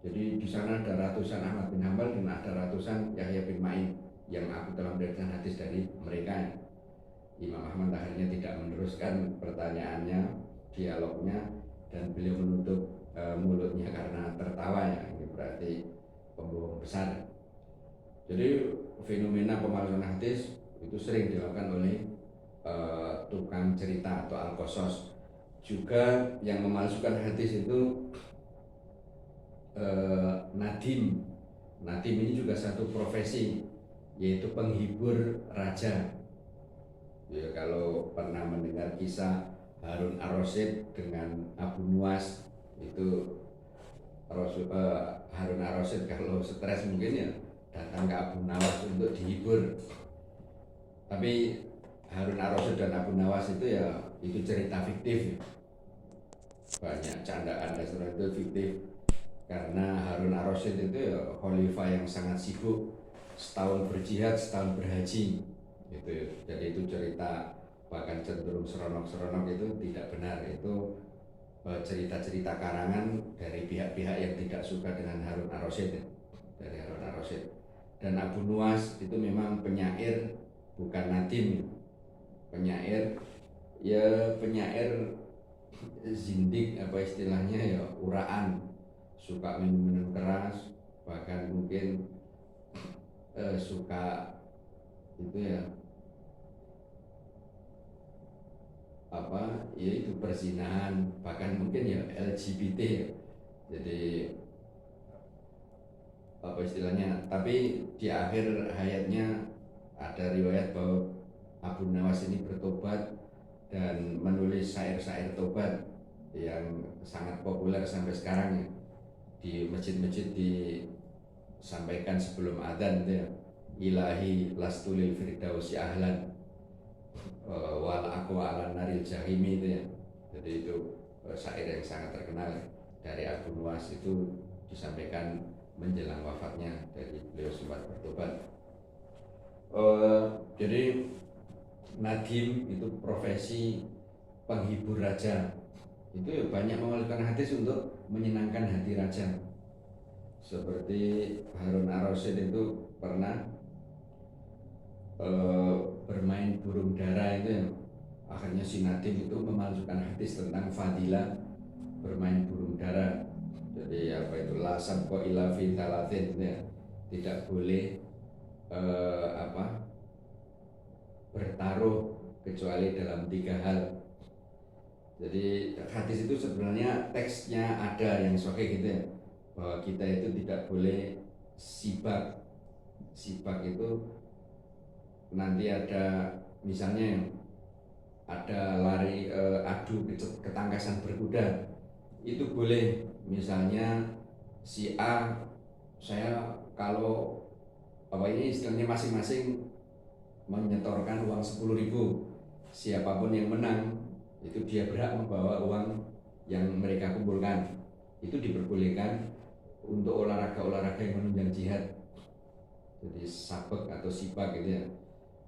Jadi di sana ada ratusan Ahmad bin Hambal dan ada ratusan Yahya bin Ma'in yang aku telah meriwayatkan hadis dari mereka. Imam Ahmad akhirnya tidak meneruskan pertanyaannya, dialognya, dan beliau menutup mulutnya karena tertawa ya. Ini berarti pembohong besar. Jadi fenomena pemalsuan hadis itu sering dilakukan oleh tukang cerita atau al-qasas. Juga yang memalsukan hadis itu nadim. Nadim ini juga satu profesi, yaitu penghibur raja. Ya, kalau pernah mendengar kisah Harun ar-Rasyid dengan Abu Nuwas, itu Harun ar-Rasyid kalau stres mungkin ya datang ke Abu Nawas untuk dihibur. Tapi Harun ar-Rasyid dan Abu Nawas itu ya itu cerita fiktif ya. Banyak candaan dan seterusnya itu fiktif, karena Harun ar-Rasyid itu ya khalifah yang sangat sibuk, setahun berjihad, setahun berhaji gitu. Jadi itu cerita bahkan cenderung seronok-seronok itu tidak benar. Itu cerita-cerita karangan dari pihak-pihak yang tidak suka dengan Harun ar-Rasyid ya. Dari Harun ar-Rasyid. Dan Abu Nuwas itu memang penyair, bukan nadim. Penyair zindik, apa istilahnya ya, uraan, suka minum keras, bahkan mungkin suka itu ya itu perzinahan, bahkan mungkin ya LGBT ya. Jadi apa istilahnya, tapi di akhir hayatnya ada riwayat bahwa Abu Nawas ini bertobat dan menulis syair-syair tobat yang sangat populer sampai sekarang ya. Di masjid-masjid disampaikan sebelum adzan itu ya, ilahi lastulil firdausi ahlan wal aqwa ala naril jahimi itu ya. Jadi itu syair yang sangat terkenal dari Abu Nuwas, itu disampaikan menjelang wafatnya, dari beliau sempat bertobat. Jadi nadim itu profesi penghibur raja. Itu ya banyak mewariskan hadis untuk menyenangkan hati raja. Seperti Harun ar-Rasyid itu pernah bermain burung dara itu ya. Akhirnya si Nadim itu memalsukan hadis tentang fadilah bermain burung dara. Jadi apa itu la sabqa illa fi thalathin ya. Tidak boleh bertaruh kecuali dalam 3 hal. Jadi hadis itu sebenarnya teksnya ada yang sahih gitu ya, bahwa kita itu tidak boleh sibak. Sibak itu nanti ada misalnya ada lari adu ketangkasan berkuda, itu boleh. Misalnya si A, saya kalau ini istilahnya masing-masing menyetorkan uang 10.000, siapapun yang menang itu dia berhak membawa uang yang mereka kumpulkan. Itu diperbolehkan untuk olahraga-olahraga yang menunjang jihad, jadi sabek atau sibak gitu ya.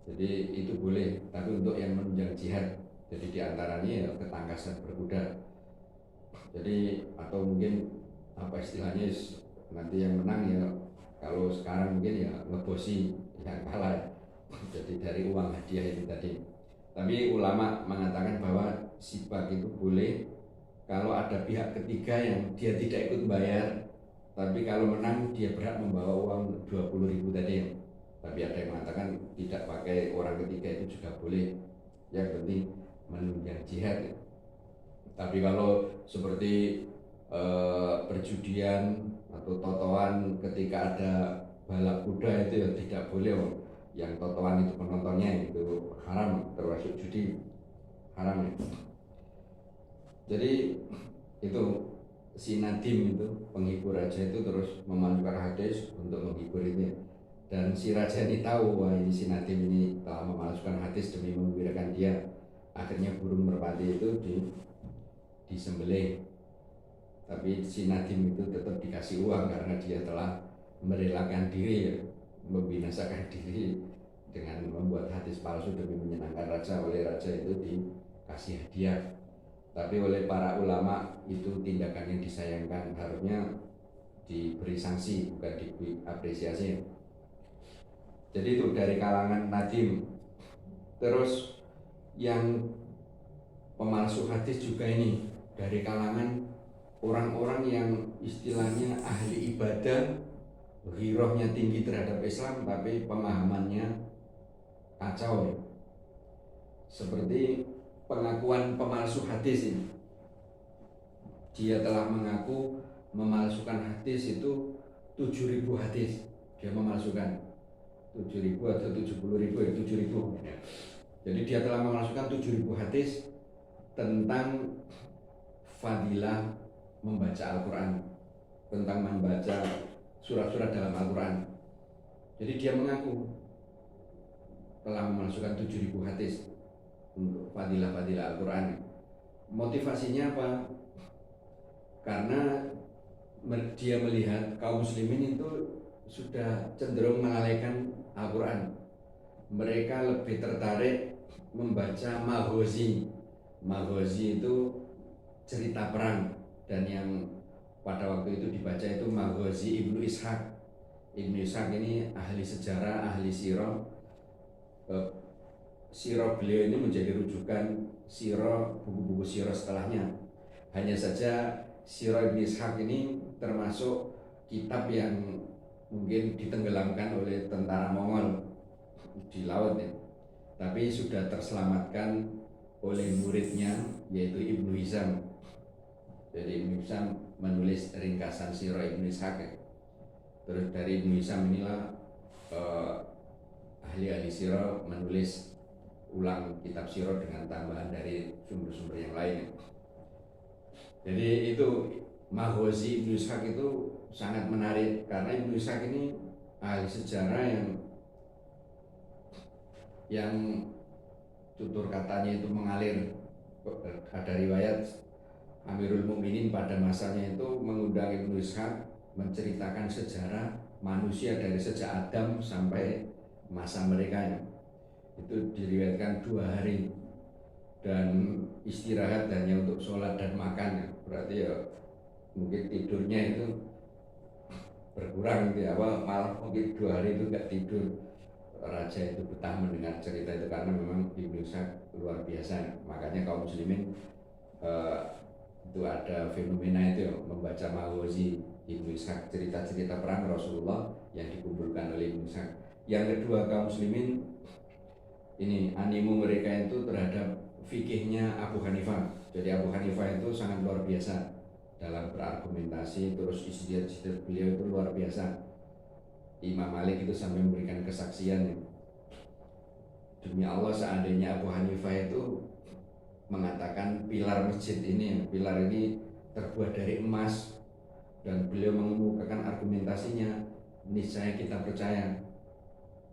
Jadi itu boleh, tapi untuk yang menunjang jihad, jadi diantaranya ya ketangkasan berkuda. Jadi atau mungkin apa istilahnya, nanti yang menang ya, kalau sekarang mungkin ya ngebosi yang kalah, jadi dari uang hadiah itu tadi. Tapi ulama mengatakan bahwa sibak itu boleh kalau ada pihak ketiga yang dia tidak ikut bayar, tapi kalau menang dia berhak membawa uang 20.000 tadi. Tapi ada yang mengatakan tidak pakai orang ketiga itu juga boleh, yang penting menunjang jihad. Tapi kalau seperti perjudian atau totoan ketika ada balap kuda itu ya tidak boleh. Yang totoan itu penontonnya itu haram, termasuk judi, haram ya. Jadi itu si Nadim itu penghibur raja itu terus memanjurkan hadis untuk menghibur itu ya. Dan si raja ini tahu wah ini si Nadim ini telah memalsukan hadis demi menggembirakan dia. Akhirnya burung merpati itu disembelih. Tapi si Nadim itu tetap dikasih uang karena dia telah merelakan diri ya, membinasakan diri dengan membuat hadis palsu demi menyenangkan raja. Oleh raja itu dikasih hadiah. Tapi oleh para ulama itu tindakan yang disayangkan, harusnya diberi sanksi bukan diberi apresiasi. Jadi itu dari kalangan Nadim. Terus yang pemalsu hadis juga ini dari kalangan orang-orang yang istilahnya ahli ibadah, ghirohnya tinggi terhadap Islam tapi pemahamannya kacau. Seperti pengakuan pemalsu hadis ini, dia telah mengaku memalsukan hadis itu 7.000 hadis. Dia memalsukan 7.000 atau 70.000 ya, 7.000. Jadi dia telah memalsukan 7.000 hadis tentang fadilah membaca Al-Quran, tentang membaca surat-surat dalam Al-Quran. Jadi dia mengaku telah memalsukan 7.000 hadis untuk fadilah-fadilah Al-Quran. Motivasinya apa? Karena dia melihat kaum muslimin itu sudah cenderung melalaikan Al-Quran. Mereka lebih tertarik membaca maghazi. Maghazi itu cerita perang, dan yang pada waktu itu dibaca itu maghazi Ibnu Ishaq. Ibnu Ishaq ini ahli sejarah, ahli sirah. Sirah beliau ini menjadi rujukan sirah, buku-buku sirah setelahnya. Hanya saja sirah Ibnu Ishaq ini termasuk kitab yang mungkin ditenggelamkan oleh tentara Mongol di laut ya. Tapi sudah terselamatkan oleh muridnya yaitu Ibnu Hisham. Jadi Ibnu Hisham menulis ringkasan sirah Ibnu Ishaq ya. Terus dari Ibnu Hisham inilah ahli-ahli sirah menulis ulang kitab sirah dengan tambahan dari sumber-sumber yang lain. Jadi itu maghazi Ibnu Ishaq itu sangat menarik karena Ibnu Ishaq ini ahli sejarah yang tutur katanya itu mengalir. Ada riwayat Amirul Mukminin pada masanya itu mengundang Ibnu Ishaq menceritakan sejarah manusia dari sejak Adam sampai masa mereka. Itu diriwayatkan 2 hari. dan istirahat hanya untuk sholat dan makan, berarti ya mungkin tidurnya itu berkurang gitu ya, malah mungkin 2 hari itu nggak tidur. Raja itu betah mendengar cerita itu karena memang Ibnu Ishaq luar biasa. Makanya kaum muslimin eh, itu ada fenomena itu ya, membaca Maghazi Ibnu Ishaq, cerita-cerita perang Rasulullah yang dikumpulkan oleh Ibnu Ishaq. Yang kedua, kaum muslimin ini animo mereka itu terhadap fikihnya Abu Hanifah. Jadi Abu Hanifah itu sangat luar biasa dalam berargumentasi, terus istihad beliau itu luar biasa. Imam Malik itu sampai memberikan kesaksian, demi Allah seandainya Abu Hanifah itu mengatakan pilar masjid ini, pilar ini terbuat dari emas, dan beliau mengemukakan argumentasinya, niscaya kita percaya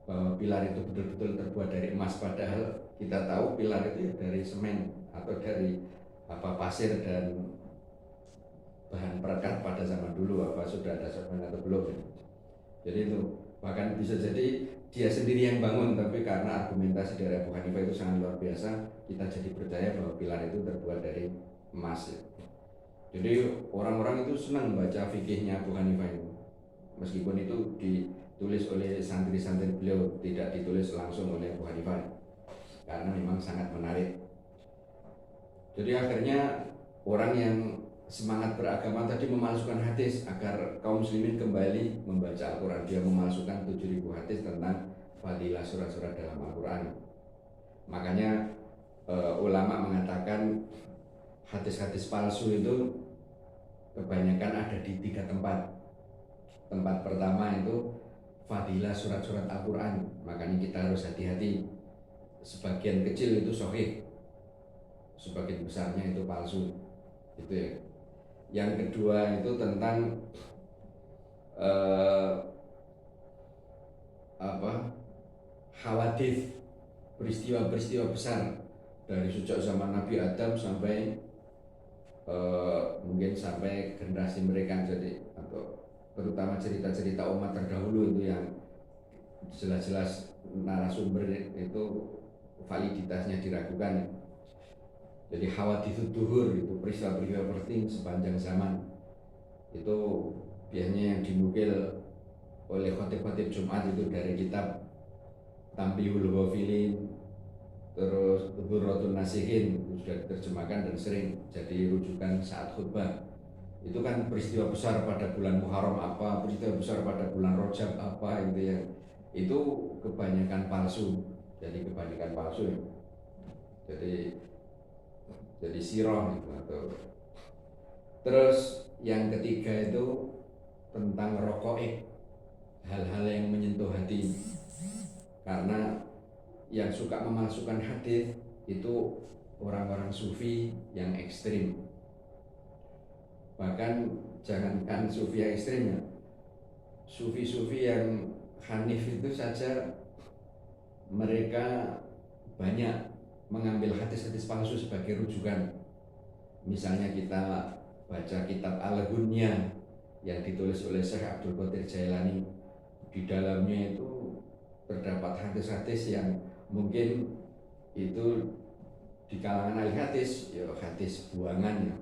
bahwa pilar itu betul-betul terbuat dari emas. Padahal kita tahu pilar itu dari semen atau dari pasir dan bahan perekat pada zaman dulu. Sudah ada semen atau belum? Jadi itu bahkan bisa jadi dia sendiri yang bangun, tapi karena argumentasi dari Abu Hanifah itu sangat luar biasa, kita jadi percaya bahwa pilar itu terbuat dari emas. Jadi orang-orang itu senang baca fikihnya Abu Hanifah itu, meskipun itu ditulis oleh santri-santri beliau, tidak ditulis langsung oleh Abu Hanifah, karena memang sangat menarik. Jadi akhirnya orang yang semangat beragama tadi memalsukan hadis agar kaum muslimin kembali membaca Al-Quran. Dia memalsukan 7.000 hadis tentang fadilah surat-surat dalam Al-Quran. Makanya ulama mengatakan hadis-hadis palsu itu kebanyakan ada di 3 tempat. Tempat pertama itu fadilah surat-surat Al-Quran, makanya kita harus hati-hati. Sebagian kecil itu sahih, sebagian besarnya itu palsu, itu ya. Yang kedua itu tentang hawadits, peristiwa-peristiwa besar dari sejak zaman Nabi Adam sampai mungkin sampai generasi mereka, jadi atau terutama cerita-cerita umat terdahulu itu yang jelas-jelas narasumber itu validitasnya diragukan. Jadi hawadits duhur itu peristiwa-peristiwa penting sepanjang zaman, itu biasanya yang dinukil oleh khotib-khotib Jumat itu dari kitab Tambihul Ghafilin, terus Dzurratun Nasihin, itu sudah diterjemahkan dan sering jadi rujukan saat khutbah. Itu kan peristiwa besar pada bulan Muharram apa, peristiwa besar pada bulan Rajab apa, itu yang itu kebanyakan palsu. Jadi kebanyakan palsu ya. Jadi sirah gitu. Atau terus yang ketiga itu tentang rokoik, hal-hal yang menyentuh hati. Karena yang suka memalsukan hadis itu orang-orang sufi yang ekstrim. Bahkan jangankan sufi yang ekstrim ya, sufi-sufi yang hanif itu saja mereka banyak mengambil hadis-hadis palsu sebagai rujukan. Misalnya kita baca kitab Al-Ghunyah yang ditulis oleh Syekh Abdul Qadir Jailani, di dalamnya itu terdapat hadis-hadis yang mungkin itu di kalangan ahli hadis ya hadis buangan ya,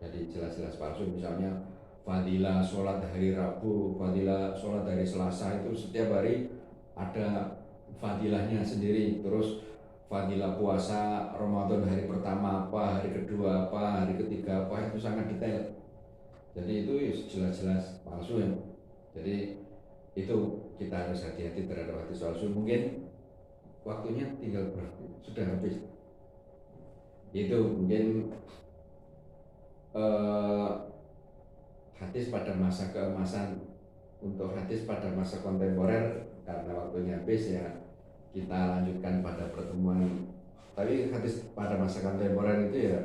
jadi jelas-jelas palsu. Misalnya fadilah sholat hari Rabu, fadilah sholat hari Selasa, itu setiap hari ada fadilahnya sendiri. Terus fadilah puasa Ramadan hari pertama apa, hari kedua apa, hari ketiga apa, itu sangat detail. Jadi itu jelas-jelas palsu ya. Jadi itu kita harus hati-hati terhadap hadis palsu. Mungkin waktunya tinggal sudah habis. Itu mungkin hadis pada masa keemasan. Untuk hadis pada masa kontemporer, karena waktunya habis ya, kita lanjutkan pada pertemuan. Tapi hadis pada masa kontemporer itu ya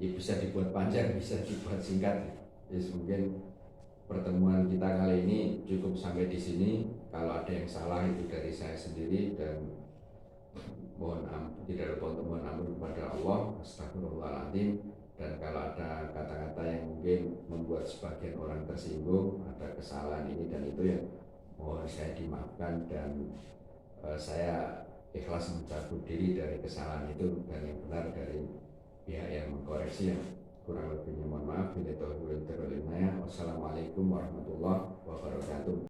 bisa dibuat panjang, bisa dibuat singkat. Jadi mungkin pertemuan kita kali ini cukup sampai di sini. Kalau ada yang salah itu dari saya sendiri, dan mohon ampun, tidak lupa untuk mohon ampun kepada Allah. Astagfirullahaladzim. Dan kalau ada kata-kata yang mungkin membuat sebagian orang tersinggung, ada kesalahan ini dan itu ya, mohon saya dimaafkan. Dan saya ikhlas mencabut diri dari kesalahan itu dan yang benar dari pihak yang mengkoreksi. Yang kurang lebihnya mohon maaf. Wassalamualaikum warahmatullahi wabarakatuh.